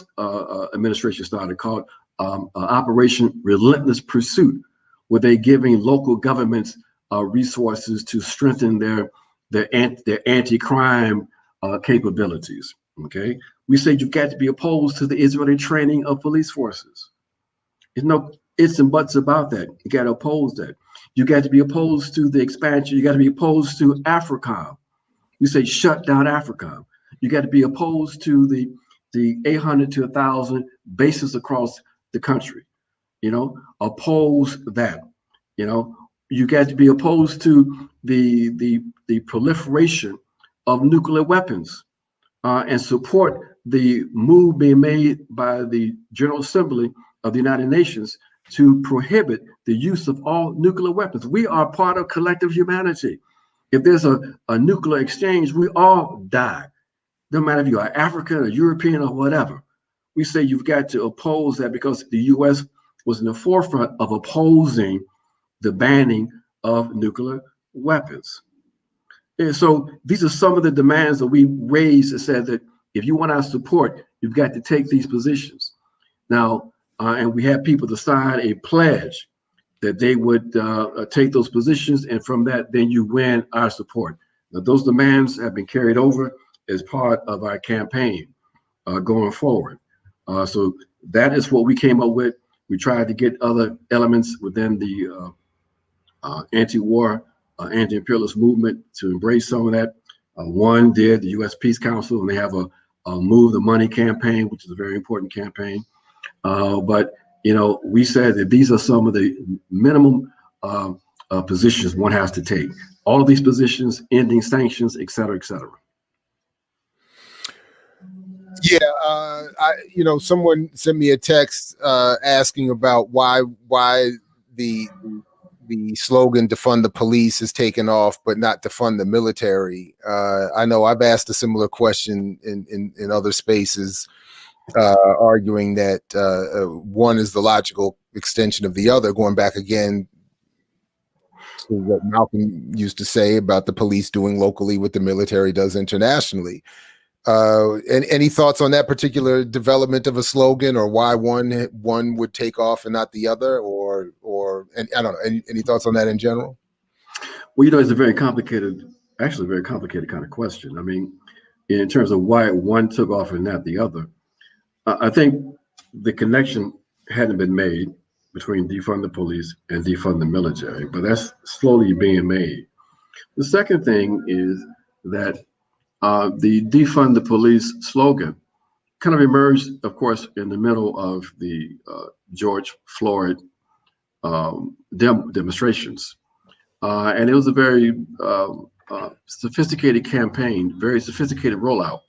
Speaker 2: administration started called Operation Relentless Pursuit, where they're giving local governments resources to strengthen their anti-crime capabilities. Okay, we say you've got to be opposed to the Israeli training of police forces. There's no ifs and buts about that. You got to oppose that. You got to be opposed to the expansion. You got to be opposed to Africom. We say shut down Africom. You got to be opposed to the 800 to 1,000 bases across the country. Oppose that. You got to be opposed to the proliferation of nuclear weapons and support the move being made by the General Assembly of the United Nations to prohibit the use of all nuclear weapons. We are part of collective humanity. If there's a nuclear exchange, we all die. No matter if you are African or European or whatever. We say you've got to oppose that because the US was in the forefront of opposing the banning of nuclear weapons. And so these are some of the demands that we raised that said that if you want our support, you've got to take these positions. Now, and we had people to sign a pledge that they would take those positions, and from that, then you win our support. Now, those demands have been carried over as part of our campaign going forward. So that is what we came up with. We tried to get other elements within the anti-war, anti-imperialist movement to embrace some of that. One did the U.S. Peace Council, and they have a Move the Money campaign, which is a very important campaign. But we said that these are some of the minimum positions one has to take. All of these positions, ending sanctions, et cetera, et cetera.
Speaker 1: Yeah, someone sent me a text asking about why the slogan "defund the police" is taken off, but not defund the military. I know I've asked a similar question in other spaces, arguing that one is the logical extension of the other, going back again to what Malcolm used to say about the police doing locally what the military does internationally. Any thoughts on that particular development of a slogan, or why one would take off and not the other, or and I don't know, any thoughts on that in general?
Speaker 2: Well, it's a very complicated kind of question. I mean, in terms of why one took off and not the other, I think the connection hadn't been made between defund the police and defund the military, but that's slowly being made. The second thing is that the defund the police slogan kind of emerged, of course, in the middle of the George Floyd demonstrations. And it was a very sophisticated campaign, very sophisticated rollout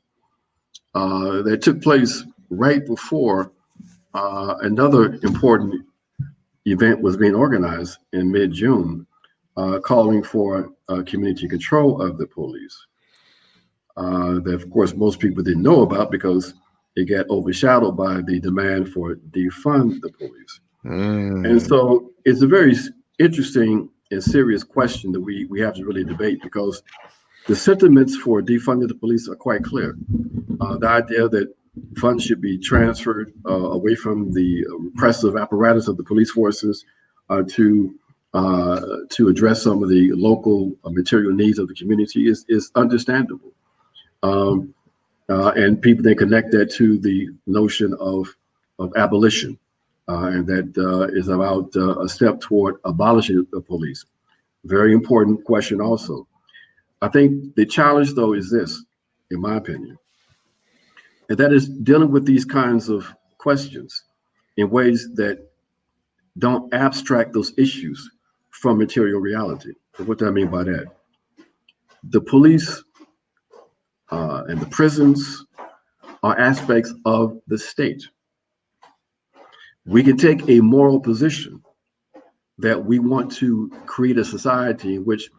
Speaker 2: that took place right before another important event was being organized in mid-June, calling for community control of the police. That, of course, most people didn't know about because it got overshadowed by the demand for defund the police. And so it's a very interesting and serious question that we have to really debate, because the sentiments for defunding the police are quite clear. The idea that funds should be transferred away from the repressive apparatus of the police forces to address some of the local material needs of the community is understandable. And people then connect that to the notion of abolition, and that is about a step toward abolishing the police. Very important question also. I think the challenge, though, is this, in my opinion, and that is dealing with these kinds of questions in ways that don't abstract those issues from material reality. So what do I mean by that? The police and the prisons are aspects of the state. We can take a moral position that we want to create a society in which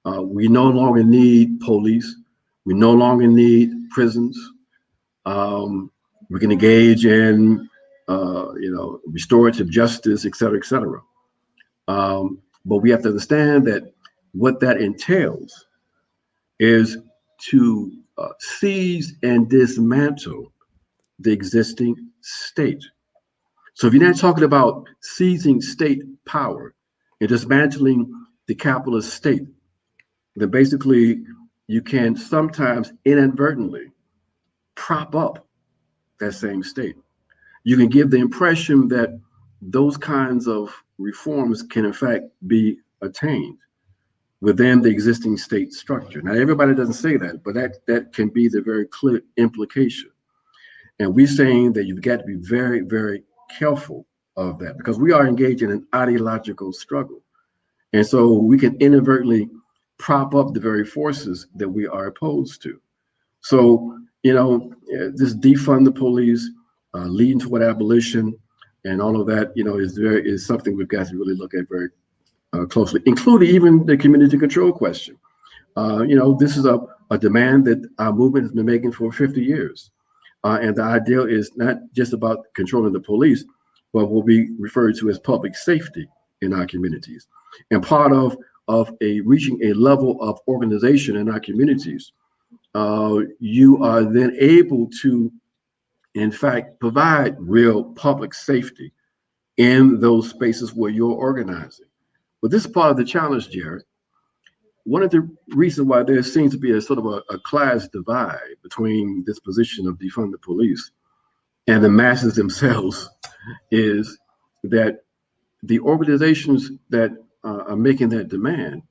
Speaker 2: we no longer need police, we no longer need prisons. We can engage in, restorative justice, et cetera, et cetera. But we have to understand that what that entails is to seize and dismantle the existing state. So if you're not talking about seizing state power and dismantling the capitalist state, then basically you can sometimes inadvertently prop up that same state. You can give the impression that those kinds of reforms can in fact be attained within the existing state structure. Now, everybody doesn't say that, but that can be the very clear implication. And we're saying that you've got to be very, very careful of that, because we are engaged in an ideological struggle. And so we can inadvertently prop up the very forces that we are opposed to. So, this defund the police, leading toward abolition, and all of that, is something we've got to really look at very closely, including even the community control question. This is a demand that our movement has been making for 50 years. And the ideal is not just about controlling the police, but what we refer to as public safety in our communities. And part of reaching a level of organization in our communities, you are then able to, in fact, provide real public safety in those spaces where you're organizing. But this is part of the challenge, Jared. One of the reasons why there seems to be a sort of a class divide between this position of defund the police and the masses themselves is that the organizations that are making that demand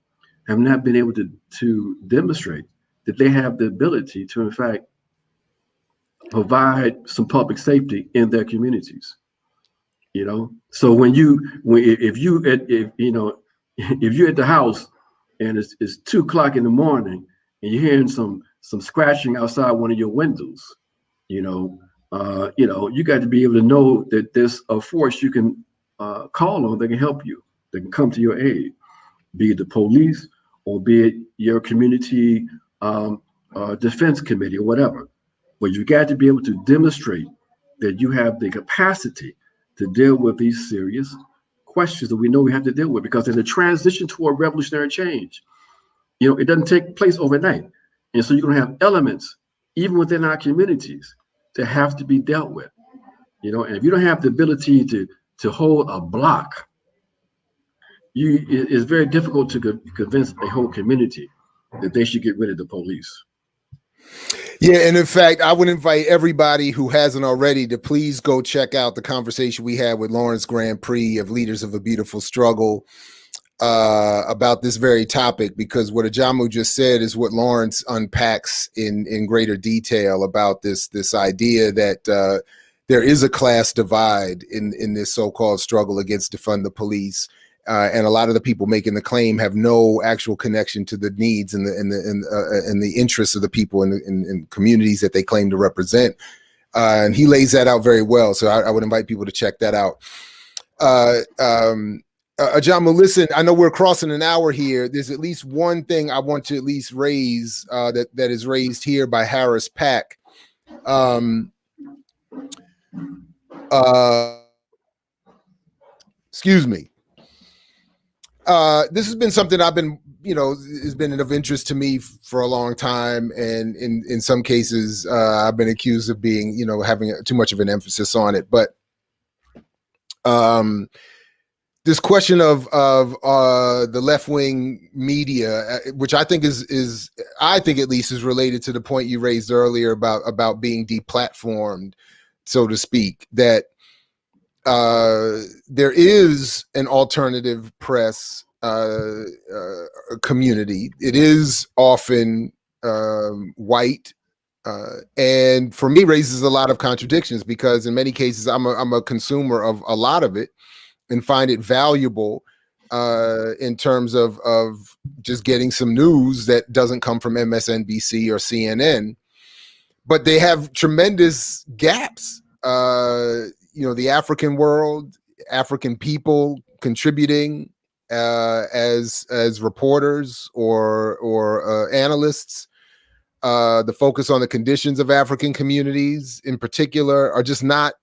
Speaker 2: have not been able to demonstrate that they have the ability to, in fact, provide some public safety in their communities. So if you're at the house and it's 2 o'clock in the morning and you're hearing some scratching outside one of your windows, you got to be able to know that there's a force you can call on that can help you, that can come to your aid, be it the police or be it your community defense committee or whatever. But you got to be able to demonstrate that you have the capacity to deal with these serious questions that we know we have to deal with, because in the transition toward revolutionary change, it doesn't take place overnight. And so you're going to have elements, even within our communities, that have to be dealt with. And if you don't have the ability to hold a block, it's very difficult to convince a whole community that they should get rid of the police.
Speaker 1: Yeah, and in fact, I would invite everybody who hasn't already to please go check out the conversation we had with Lawrence Grand Prix of Leaders of a Beautiful Struggle about this very topic, because what Ajamu just said is what Lawrence unpacks in greater detail about this idea that there is a class divide in this so-called struggle against defund the police. And a lot of the people making the claim have no actual connection to the needs and the interests of the people in communities that they claim to represent. And he lays that out very well. So I would invite people to check that out. Ajamu, listen, I know we're crossing an hour here. There's at least one thing I want to at least raise that is raised here by Harris Pack. Excuse me. This has been something I've been, has been of interest to me for a long time. And in some cases, I've been accused of being, having too much of an emphasis on it. But this question of the left-wing media, which I think I think at least is related to the point you raised earlier about being deplatformed, so to speak, that there is an alternative press community. It is often white, and for me raises a lot of contradictions, because in many cases I'm a consumer of a lot of it and find it valuable in terms of just getting some news that doesn't come from MSNBC or CNN. But they have tremendous gaps. The African world, African people contributing as reporters or analysts. The focus on the conditions of African communities in particular are just not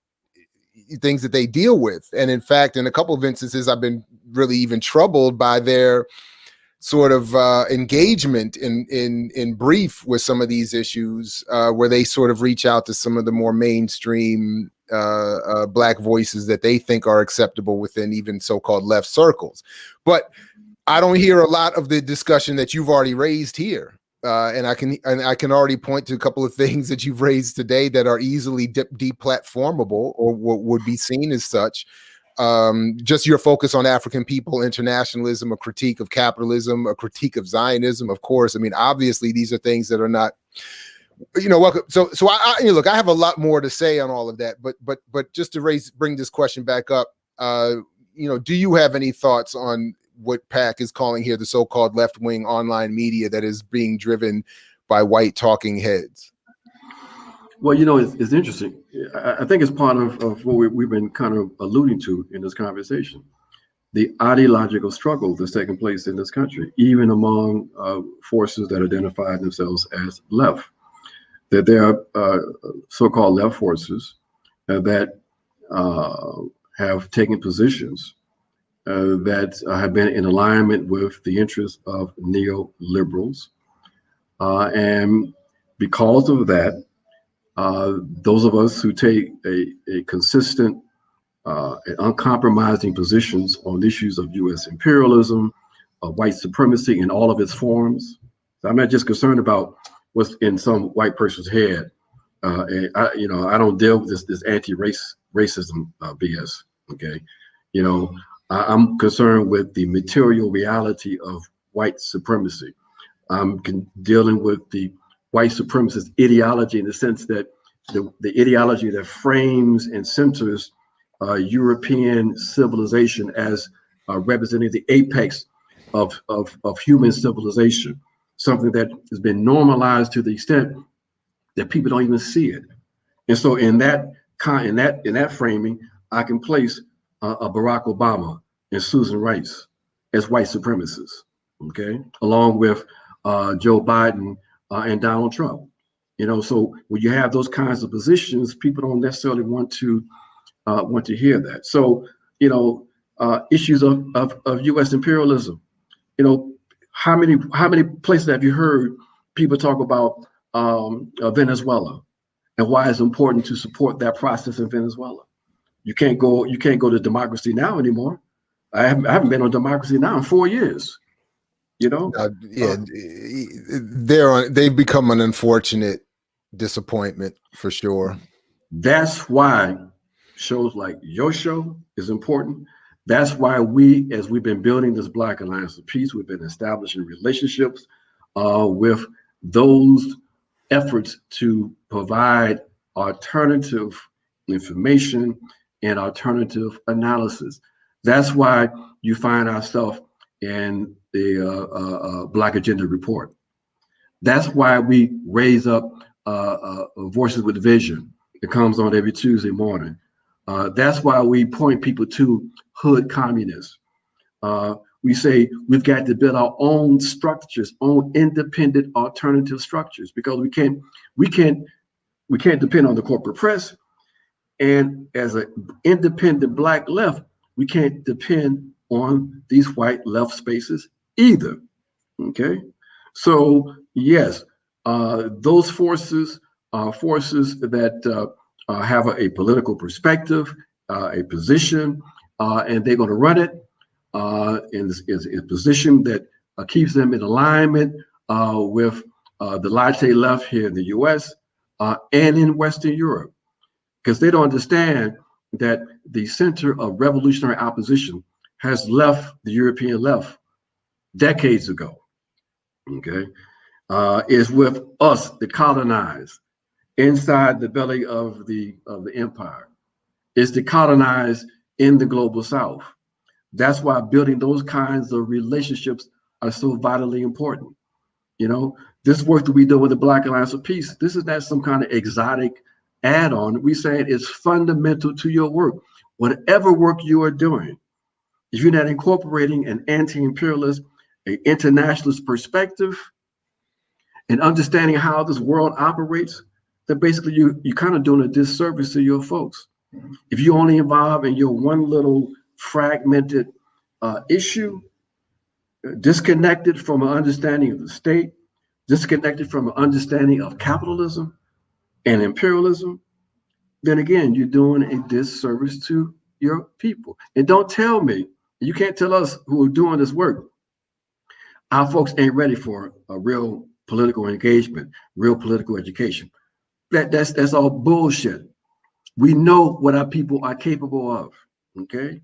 Speaker 1: things that they deal with. And in fact, in a couple of instances, I've been really even troubled by their sort of engagement in brief with some of these issues, where they sort of reach out to some of the more mainstream Black voices that they think are acceptable within even so-called left circles. But I don't hear a lot of the discussion that you've already raised here. And I can already point to a couple of things that you've raised today that are easily deplatformable or would be seen as such. Just your focus on African people, internationalism, a critique of capitalism, a critique of Zionism, of course. I mean, obviously, these are things that are not, welcome. So I look, I have a lot more to say on all of that, but just to bring this question back up, do you have any thoughts on what Pack is calling here the so-called left-wing online media that is being driven by white talking heads?
Speaker 2: Well, it's interesting. I think it's part of what we've been kind of alluding to in this conversation. the ideological struggle that's taking place in this country, even among forces that identify themselves as left. That there are so-called left forces that have taken positions that have been in alignment with the interests of neoliberals. And because of that, those of us who take a consistent and uncompromising positions on issues of U.S. imperialism, white supremacy in all of its forms. So I'm not just concerned about what's in some white person's head. And I don't deal with this anti-racism BS. Okay, I'm concerned with the material reality of white supremacy. I'm dealing with the white supremacist ideology in the sense that the ideology that frames and centers European civilization as representing the apex of human civilization, something that has been normalized to the extent that people don't even see it. And so in that framing, I can place a Barack Obama and Susan Rice as white supremacists, okay, along with Joe Biden and Donald Trump. So when you have those kinds of positions, people don't necessarily want to hear that. So issues of U.S. imperialism. How many places have you heard people talk about Venezuela and why it's important to support that process in Venezuela? You can't go to Democracy Now anymore. I haven't been on Democracy Now in 4 years.
Speaker 1: Yeah, they've become an unfortunate disappointment for sure.
Speaker 2: That's why shows like your show is important. That's why we've been building this Black Alliance of Peace, we've been establishing relationships with those efforts to provide alternative information and alternative analysis. That's why you find ourselves in the Black Agenda Report. That's why we raise up Voices with Vision. It comes on every Tuesday morning. That's why we point people to hood communists. We say we've got to build our own structures, own independent alternative structures, because we can't depend on the corporate press. And as an independent Black left, we can't depend on these white left spaces either. Okay, so yes, those forces are forces that have a political perspective, a position, and they're going to run it in a position that keeps them in alignment with the laissez left here in the U.S. And in Western Europe, because they don't understand that the center of revolutionary opposition has left the European left decades ago. Okay, is with us, the colonized, inside the belly of the empire. Is to colonize in the global South. That's why building those kinds of relationships are so vitally important. This work that we do with the Black Alliance of Peace, this is not some kind of exotic add-on. We say it's fundamental to your work. Whatever work you are doing, if you're not incorporating an anti-imperialist, an internationalist perspective, and understanding how this world operates, then basically you're kind of doing a disservice to your folks. If you only involve in your one little fragmented issue, disconnected from an understanding of the state, disconnected from an understanding of capitalism and imperialism, then again, you're doing a disservice to your people. And don't tell me, you can't tell us who are doing this work, our folks ain't ready for a real political engagement, real political education. That's all bullshit. We know what our people are capable of. Okay,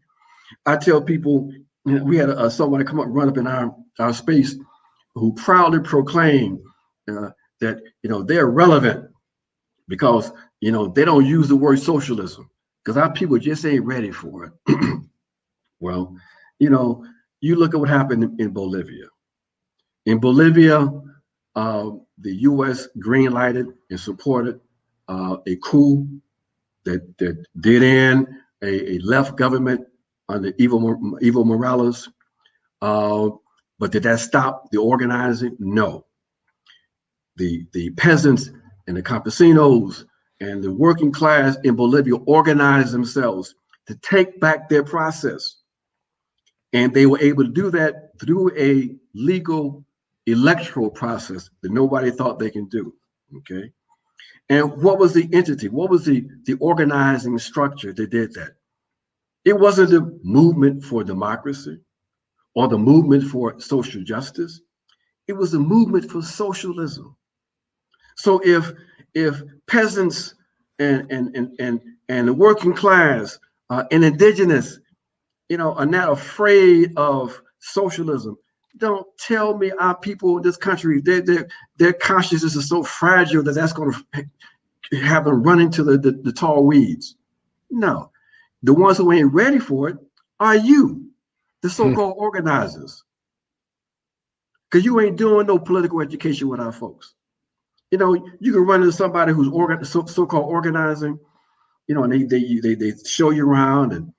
Speaker 2: I tell people, we had someone come up, run up in our space, who proudly proclaimed that they're relevant because they don't use the word socialism because our people just ain't ready for it. Well, you look at what happened in Bolivia. In Bolivia, the U.S. green-lighted and supported a coup that did in a left government under Evo Morales. But did that stop the organizing? No. The peasants and the campesinos and the working class in Bolivia organized themselves to take back their process. And they were able to do that through a legal electoral process that nobody thought they can do, okay? And what was the entity? What was the organizing structure that did that? It wasn't the movement for democracy or the movement for social justice. It was the movement for socialism. So if peasants and the working class and indigenous, are not afraid of socialism, don't tell me our people in this country, their consciousness is so fragile that that's going to have them run into the tall weeds. No, the ones who ain't ready for it are you, the so-called organizers, because you ain't doing no political education with our folks. You can run into somebody who's so-called organizing, and they show you around and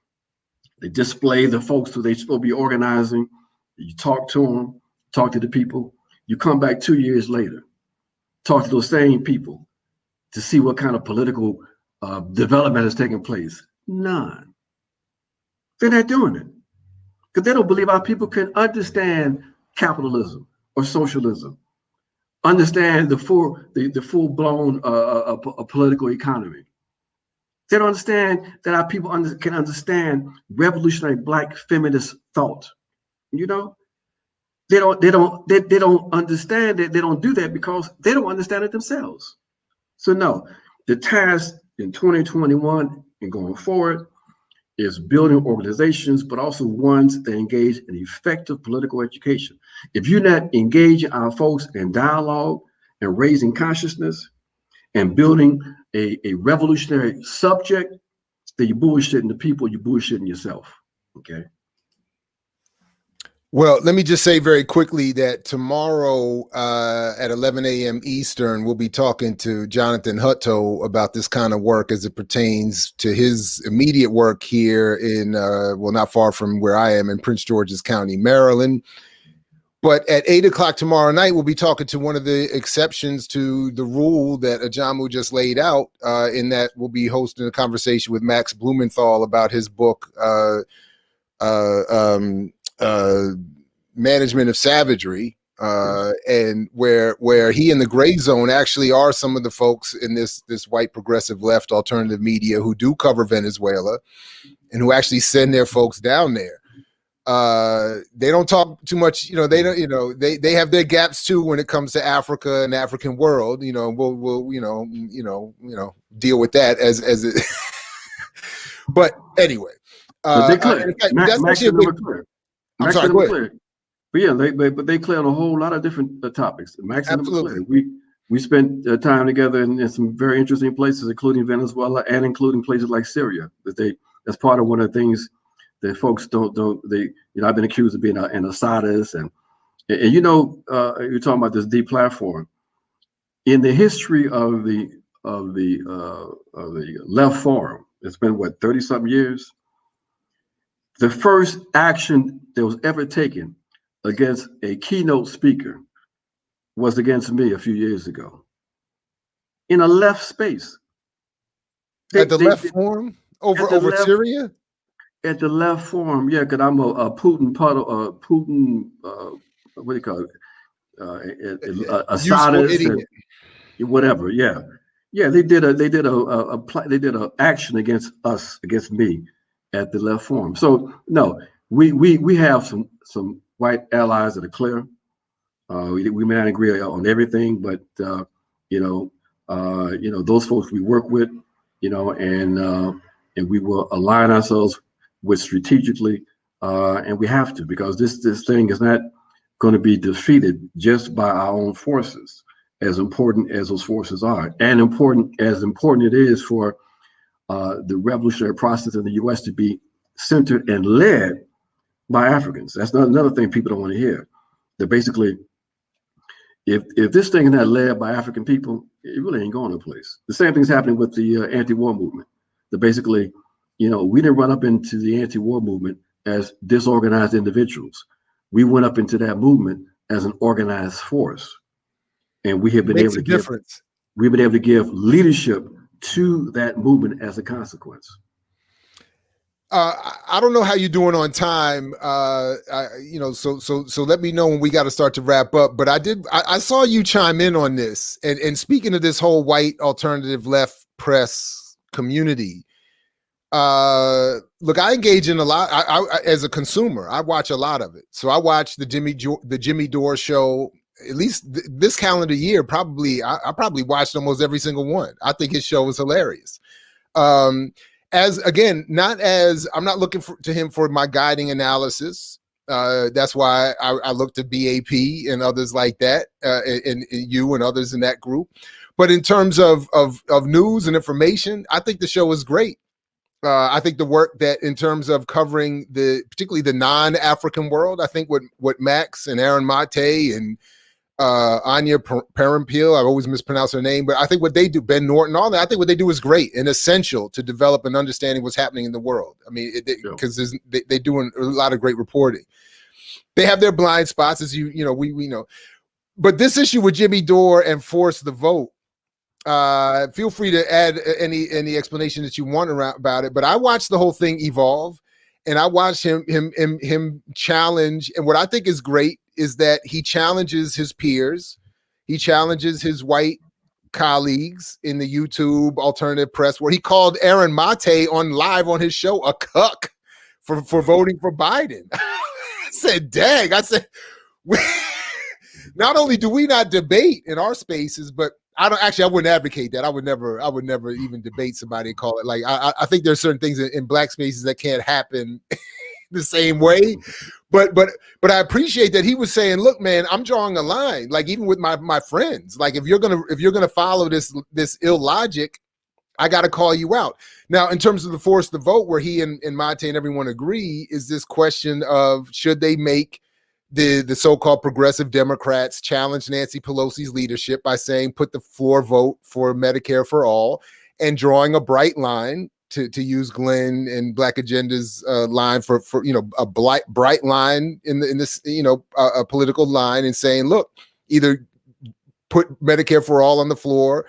Speaker 2: they display the folks who they supposed to be organizing. You talk to them, talk to the people. You come back 2 years later, talk to those same people to see what kind of political development is taking place. None. They're not doing it because they don't believe our people can understand capitalism or socialism, understand the full-blown political economy. They don't understand that our people can understand revolutionary Black feminist thought. They don't understand it. They don't do that because they don't understand it themselves. So no, the task in 2021 and going forward is building organizations, but also ones that engage in effective political education. If you're not engaging our folks in dialogue and raising consciousness and building a revolutionary subject, then you're bullshitting the people, you're bullshitting yourself, okay?
Speaker 1: Well, let me just say very quickly that tomorrow at 11 a.m. Eastern, we'll be talking to Jonathan Hutto about this kind of work as it pertains to his immediate work here in, not far from where I am in Prince George's County, Maryland. But at 8 o'clock tomorrow night, we'll be talking to one of the exceptions to the rule that Ajamu just laid out, in that we'll be hosting a conversation with Max Blumenthal about his book, Management of Savagery, and where he and the Gray Zone actually are some of the folks in this white progressive left alternative media who do cover Venezuela and who actually send their folks down there. They don't talk too much, they don't, they have their gaps too when it comes to Africa and the African world, we'll deal with that as it but anyway,
Speaker 2: but they clear. Max and them are clear.
Speaker 1: I'm sorry, go ahead.
Speaker 2: But yeah, they clear on a whole lot of different topics. Max and them are clear. We spent time together in some very interesting places, including Venezuela and including places like Syria. That's part of one of the things that folks don't. I've been accused of being an Assadist, and you're talking about this deplatform. In the history of the left forum, it's been 30-something years. The first action that was ever taken against a keynote speaker was against me a few years ago in a left space.
Speaker 1: At the left forum over Syria?
Speaker 2: At the left forum, yeah, because I'm a Putin what do you call it? A sadist and whatever, yeah. Yeah, they did a action against me at the left forum. So no, we have some white allies that are clear. We may not agree on everything, but those folks we work with, and we will align ourselves with strategically, and we have to, because this thing is not going to be defeated just by our own forces, as important as those forces are, and important it is for the revolutionary process in the U.S. to be centered and led by Africans. That's not another thing people don't want to hear. That basically, if this thing is not led by African people, it really ain't going to place. The same thing's happening with the anti-war movement. That basically, we didn't run up into the anti-war movement as disorganized individuals. We went up into that movement as an organized force, and we have been able to give
Speaker 1: difference.
Speaker 2: We've been able to give leadership to that movement as a consequence.
Speaker 1: I don't know how you're doing on time. So let me know when we got to start to wrap up. But I saw you chime in on this, and speaking of this whole white alternative left press community. Look, I engage in a lot. I as a consumer, I watch a lot of it. So I watch the Jimmy Dore show. At least this calendar year, I probably watched almost every single one. I think his show was hilarious. As again, I'm not looking to him for my guiding analysis. That's why I look to BAP and others like that, and you and others in that group. But in terms of news and information, I think the show is great. I think the work that in terms of covering particularly the non-African world, I think what Max and Aaron Mate and Anya Parampil, I always mispronounce her name, but I think what they do, Ben Norton, all that, I think what they do is great and essential to develop an understanding of what's happening in the world. I mean, because they're doing a lot of great reporting. They have their blind spots, as we know. But this issue with Jimmy Dore and force the vote, feel free to add any explanation that you want about it. But I watched the whole thing evolve, and I watched him challenge. And what I think is great is that he challenges his peers, he challenges his white colleagues in the YouTube alternative press, where he called Aaron Mate live on his show a cuck for voting for Biden. I said, dang, not only do we not debate in our spaces, but I wouldn't advocate that. I would never even debate somebody and call it like, I think there's certain things in black spaces that can't happen the same way. But I appreciate that he was saying, look, man, I'm drawing a line. Like even with my friends, like if you're gonna follow this illogic, I got to call you out. Now, in terms of the force the vote, where he and Mate and everyone agree, is this question of should they make the so-called progressive Democrats challenge Nancy Pelosi's leadership by saying put the floor vote for Medicare for all, and drawing a bright line, to use Glenn and Black Agenda's line for a bright line in this a political line, and saying, look, either put Medicare for all on the floor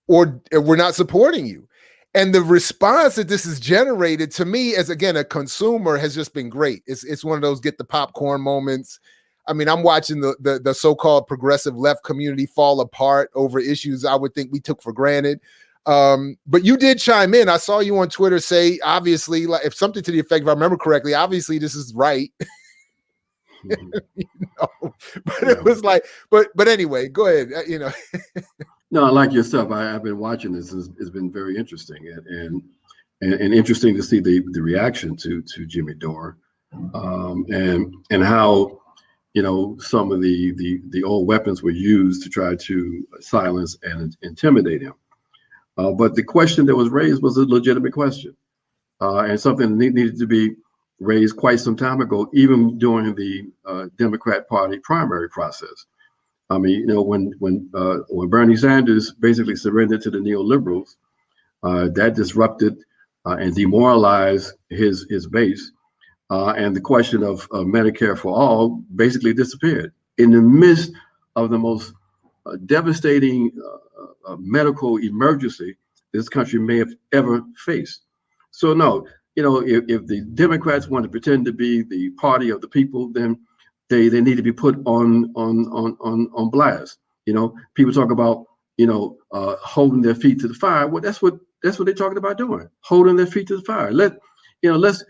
Speaker 1: or we're not supporting you. And the response that this has generated, to me, as again a consumer, has just been great. It's one of those get the popcorn moments. I mean, I'm watching the so-called progressive left community fall apart over issues I would think we took for granted. But you did chime in. I saw you on Twitter say, obviously, like if something to the effect, if I remember correctly, obviously this is right. But it was like, but anyway, go ahead.
Speaker 2: No, like yourself, I've been watching this. It's been very interesting and interesting to see the reaction to Jimmy Dore, and how some of the old weapons were used to try to silence and intimidate him. But the question that was raised was a legitimate question, and something that needed to be raised quite some time ago, even during the Democrat Party primary process. I mean, when Bernie Sanders basically surrendered to the neoliberals, that disrupted and demoralized his base, and the question of Medicare for all basically disappeared in the midst of the most devastating medical emergency this country may have ever faced. So no, if the Democrats want to pretend to be the party of the people, then they need to be put on blast. People talk about holding their feet to the fire. Well, that's what they're talking about doing, holding their feet to the fire. Let's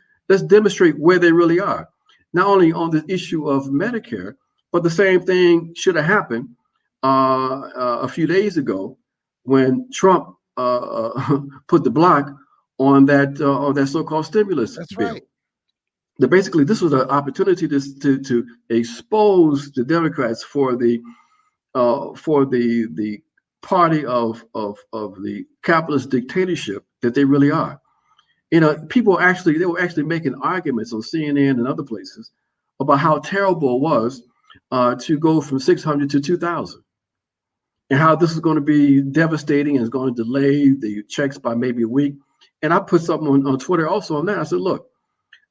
Speaker 2: demonstrate where they really are, not only on the issue of Medicare, but the same thing should have happened a few days ago when Trump put the block on that so-called stimulus bill.
Speaker 1: Right.
Speaker 2: That basically this was an opportunity to expose the Democrats for the party of the capitalist dictatorship that they really are. People they were actually making arguments on CNN and other places about how terrible it was to go from 600 to 2,000, and how this is going to be devastating and is going to delay the checks by maybe a week. And I put something on Twitter also on that. I said, look,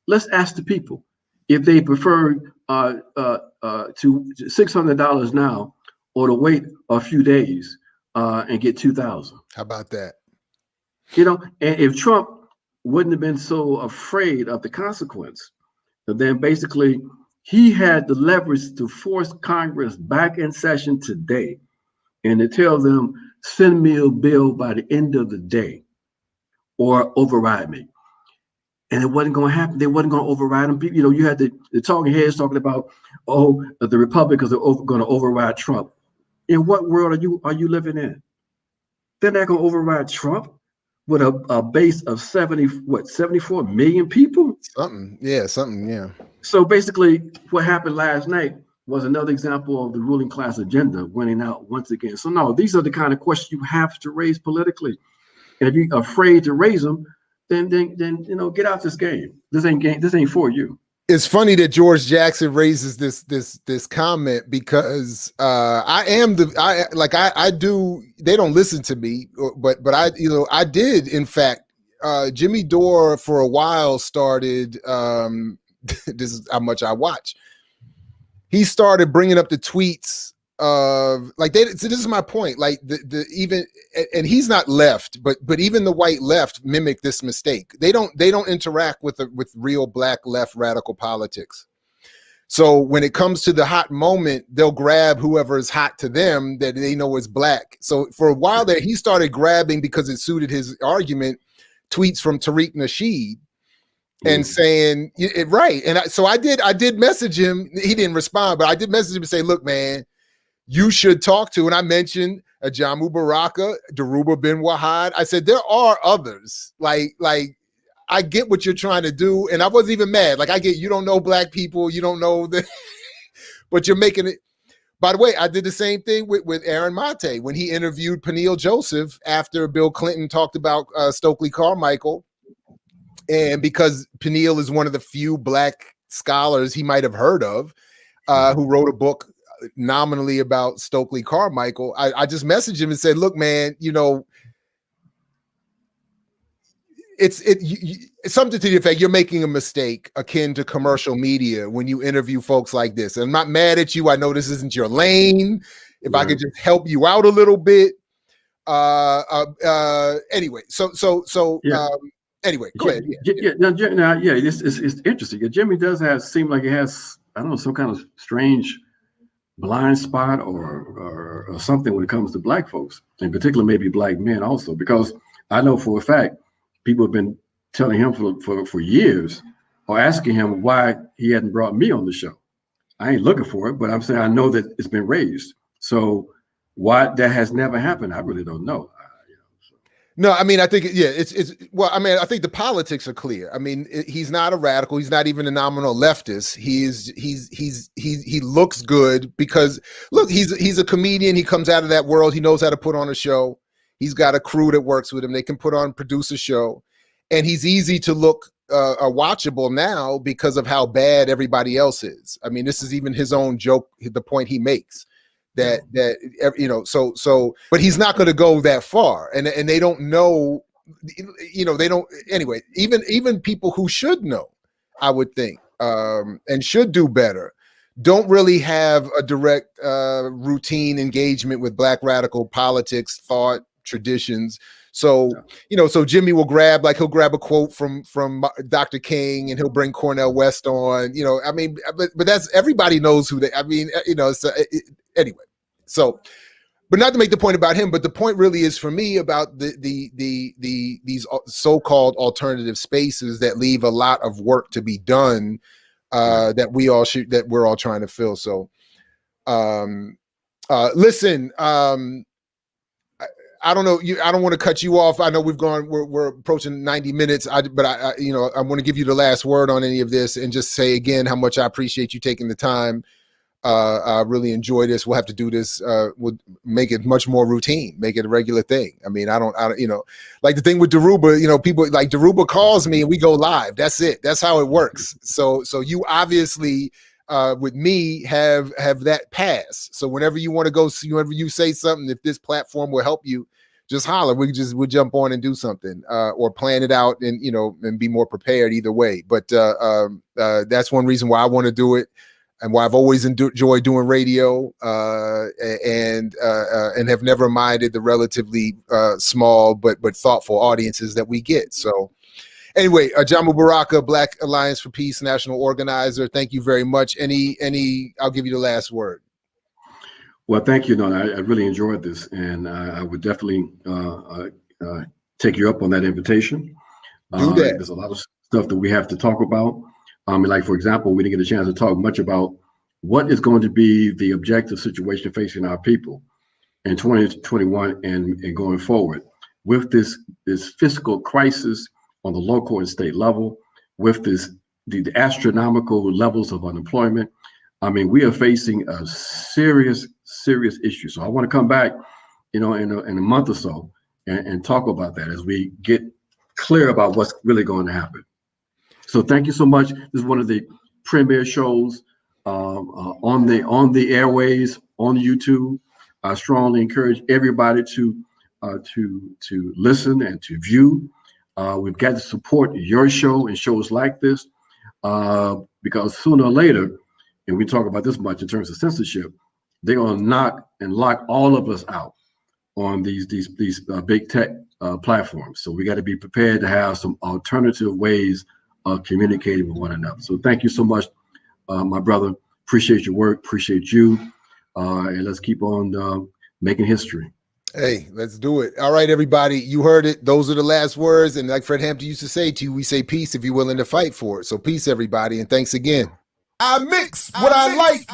Speaker 2: let's ask the people if they prefer to $600 now or to wait a few days and get 2,000.
Speaker 1: How about that?
Speaker 2: You know, and if Trump wouldn't have been so afraid of the consequence, then basically he had the leverage to force Congress back in session today and to tell them, send me a bill by the end of the day or override me. And it wasn't going to happen. They wasn't going to override them. You know, you had the talking heads talking about, oh, the Republicans are going to override Trump. In what world are you living in? They're not going to override Trump with a base of 74 million people?
Speaker 1: Something, yeah.
Speaker 2: So basically, what happened last night was another example of the ruling class agenda winning out once again. So no, these are the kind of questions you have to raise politically. And if you're afraid to raise them, then you know, get out this game. This ain't for you.
Speaker 1: It's funny that George Jackson raises this comment because I do. They don't listen to me, but I did in fact. Jimmy Dore for a while started. This is how much I watch. He started bringing up the tweets of like they. So this is my point. Like the even and he's not left, but even the white left mimic this mistake. They don't interact with real black left radical politics. So when it comes to the hot moment, they'll grab whoever is hot to them that they know is black. So for a while there, he started grabbing because it suited his argument tweets from Tariq Nasheed and saying it right. And so I did message him. He didn't respond, but I did message him and say, look, man, you should talk to, and I mentioned Ajamu Baraka, Dhoruba bin Wahad. I said, there are others. Like I get what you're trying to do. And I wasn't even mad. Like I get, you don't know black people, you don't know the, but you're making it. By the way, I did the same thing with Aaron Mate when he interviewed Peniel Joseph after Bill Clinton talked about Stokely Carmichael. And because Peniel is one of the few black scholars he might have heard of, who wrote a book nominally about Stokely Carmichael, I just messaged him and said, look, man, you know, it's something to the effect you're making a mistake akin to commercial media when you interview folks like this. And I'm not mad at you. I know this isn't your lane. If I could just help you out a little bit. Anyway, anyway, go ahead.
Speaker 2: It's interesting. Jimmy does seem like he has, I don't know, some kind of strange blind spot or something when it comes to black folks, in particular, maybe black men also, because I know for a fact people have been telling him for years or asking him why he hadn't brought me on the show. I ain't looking for it, but I'm saying I know that it's been raised. So why that has never happened, I really don't know.
Speaker 1: No, I mean, I think, it's well, I mean, I think the politics are clear. I mean, he's not a radical. He's not even a nominal leftist. He looks good because look, he's a comedian. He comes out of that world. He knows how to put on a show. He's got a crew that works with him. They can produce a show, and he's easy to look watchable now because of how bad everybody else is. I mean, this is even his own joke, the point he makes. That you know, so but he's not going to go that far, and they don't know, you know, they don't anyway. Even people who should know, I would think, and should do better, don't really have a direct routine engagement with black radical politics, thought, traditions. So you know, so Jimmy will he'll grab a quote from Dr. King, and he'll bring Cornel West on. You know, I mean, but that's everybody knows who they. I mean, you know, anyway. So, but not to make the point about him, but the point really is for me about these so-called alternative spaces that leave a lot of work to be done that we're all trying to fill. So, listen, I don't know. I don't want to cut you off. I know we're approaching 90 minutes. But I want to give you the last word on any of this and just say again how much I appreciate you taking the time. I really enjoy this. We'll have to do this. We'll make it much more routine, make it a regular thing. I mean, I don't, you know, like the thing with Dhoruba, you know, people like Dhoruba calls me and we go live. That's it. That's how it works. So you obviously, with me have that pass. So whenever you want to go, whenever you say something, if this platform will help you just holler. We'll jump on and do something, or plan it out and, and be more prepared either way. But that's one reason why I want to do it, and why I've always enjoyed doing radio, and have never minded the relatively small but thoughtful audiences that we get. So anyway, Ajamu Baraka, Black Alliance for Peace national organizer. Thank you very much. I'll give you the last word.
Speaker 2: Well, thank you. No, I really enjoyed this, and I would definitely take you up on that invitation.
Speaker 1: Do that.
Speaker 2: There's a lot of stuff that we have to talk about. Like, for example, we didn't get a chance to talk much about what is going to be the objective situation facing our people in 2021 and going forward with this fiscal crisis on the local and state level, with the astronomical levels of unemployment. I mean, we are facing a serious issue. So I want to come back, in a month or so and talk about that as we get clear about what's really going to happen. So thank you so much. This is one of the premier shows on the airways, on YouTube. I strongly encourage everybody to listen and to view. We've got to support your show and shows like this, because sooner or later, and we talk about this much in terms of censorship, they're going to knock and lock all of us out on these big tech platforms. So we got to be prepared to have some alternative ways of communicating with one another. So thank you so much, my brother. Appreciate your work. Appreciate you. And let's keep on making history.
Speaker 1: Hey, let's do it. All right, everybody. You heard it. Those are the last words. And like Fred Hampton used to say to you, we say peace if you're willing to fight for it. So peace, everybody. And thanks again. I mix what I like.